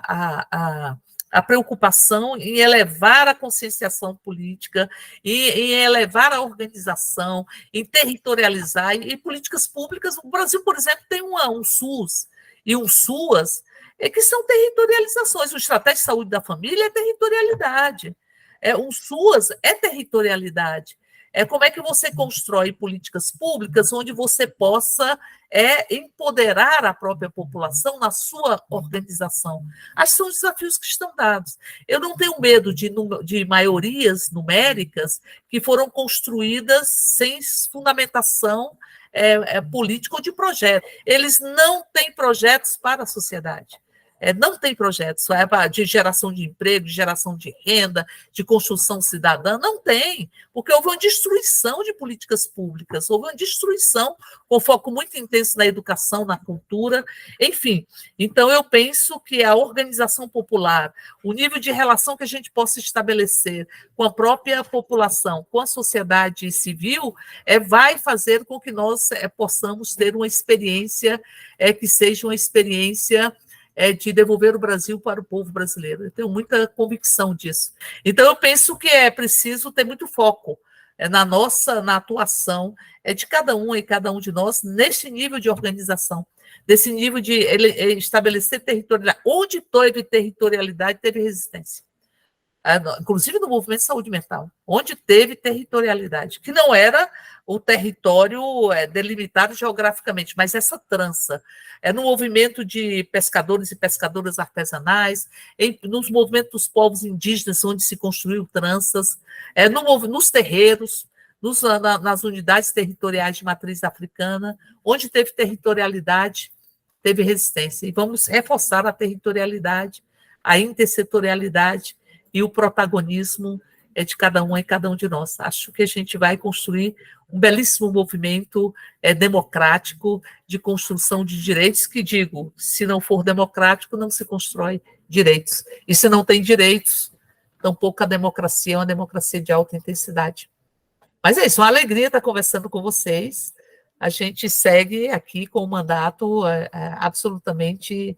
a a preocupação em elevar a conscienciação política, em elevar a organização, em territorializar, e políticas públicas. O Brasil, por exemplo, tem um SUS e um SUAS, que são territorializações. O Estratégia de Saúde da Família é territorialidade. Um SUAS é territorialidade. Como é que você constrói políticas públicas onde você possa empoderar a própria população na sua organização. Acho que são os desafios que estão dados. Eu não tenho medo de maiorias numéricas que foram construídas sem fundamentação política ou de projeto. Eles não têm projetos para a sociedade. Não tem projetos de geração de emprego, de geração de renda, de construção cidadã, não tem, porque houve uma destruição de políticas públicas, houve uma destruição com foco muito intenso na educação, na cultura, enfim. Então, eu penso que a organização popular, o nível de relação que a gente possa estabelecer com a própria população, com a sociedade civil, vai fazer com que nós possamos ter uma experiência que seja uma experiência de devolver o Brasil para o povo brasileiro. Eu tenho muita convicção disso. Então, eu penso que é preciso ter muito foco na atuação de cada um e cada um de nós neste nível de organização, desse nível de estabelecer territorialidade. Onde teve territorialidade, teve resistência. Inclusive no movimento de saúde mental, onde teve territorialidade, que não era o território delimitado geograficamente, mas essa trança. No movimento de pescadores e pescadoras artesanais, nos movimentos dos povos indígenas, onde se construiu tranças, nos terreiros, nas unidades territoriais de matriz africana, onde teve territorialidade, teve resistência. E vamos reforçar a territorialidade, a intersetorialidade, e o protagonismo de cada um e cada um de nós. Acho que a gente vai construir um belíssimo movimento democrático de construção de direitos, que digo, se não for democrático, não se constrói direitos. E se não tem direitos, tampouco a democracia é uma democracia de alta intensidade. Mas é isso, uma alegria estar conversando com vocês. A gente segue aqui com o mandato absolutamente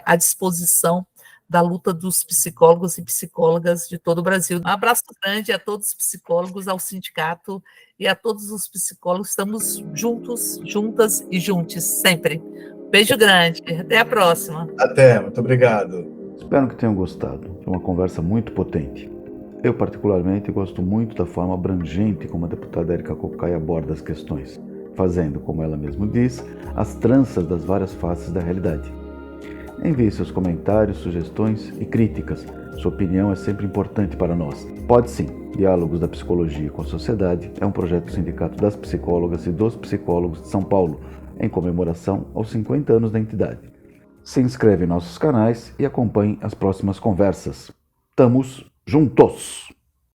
à disposição da luta dos psicólogos e psicólogas de todo o Brasil. Um abraço grande a todos os psicólogos, ao sindicato e a todos os psicólogos. Estamos juntos, juntas e juntos, sempre. Beijo grande. Até a próxima. Até, muito obrigado. Espero que tenham gostado. É uma conversa muito potente. Eu, particularmente, gosto muito da forma abrangente como a deputada Érica Cocai aborda as questões, fazendo, como ela mesma diz, as tranças das várias faces da realidade. Envie seus comentários, sugestões e críticas. Sua opinião é sempre importante para nós. Pode sim. Diálogos da Psicologia com a Sociedade é um projeto do Sindicato das Psicólogas e dos Psicólogos de São Paulo, em comemoração aos 50 anos da entidade. Se inscreve em nossos canais e acompanhe as próximas conversas. Tamo juntos!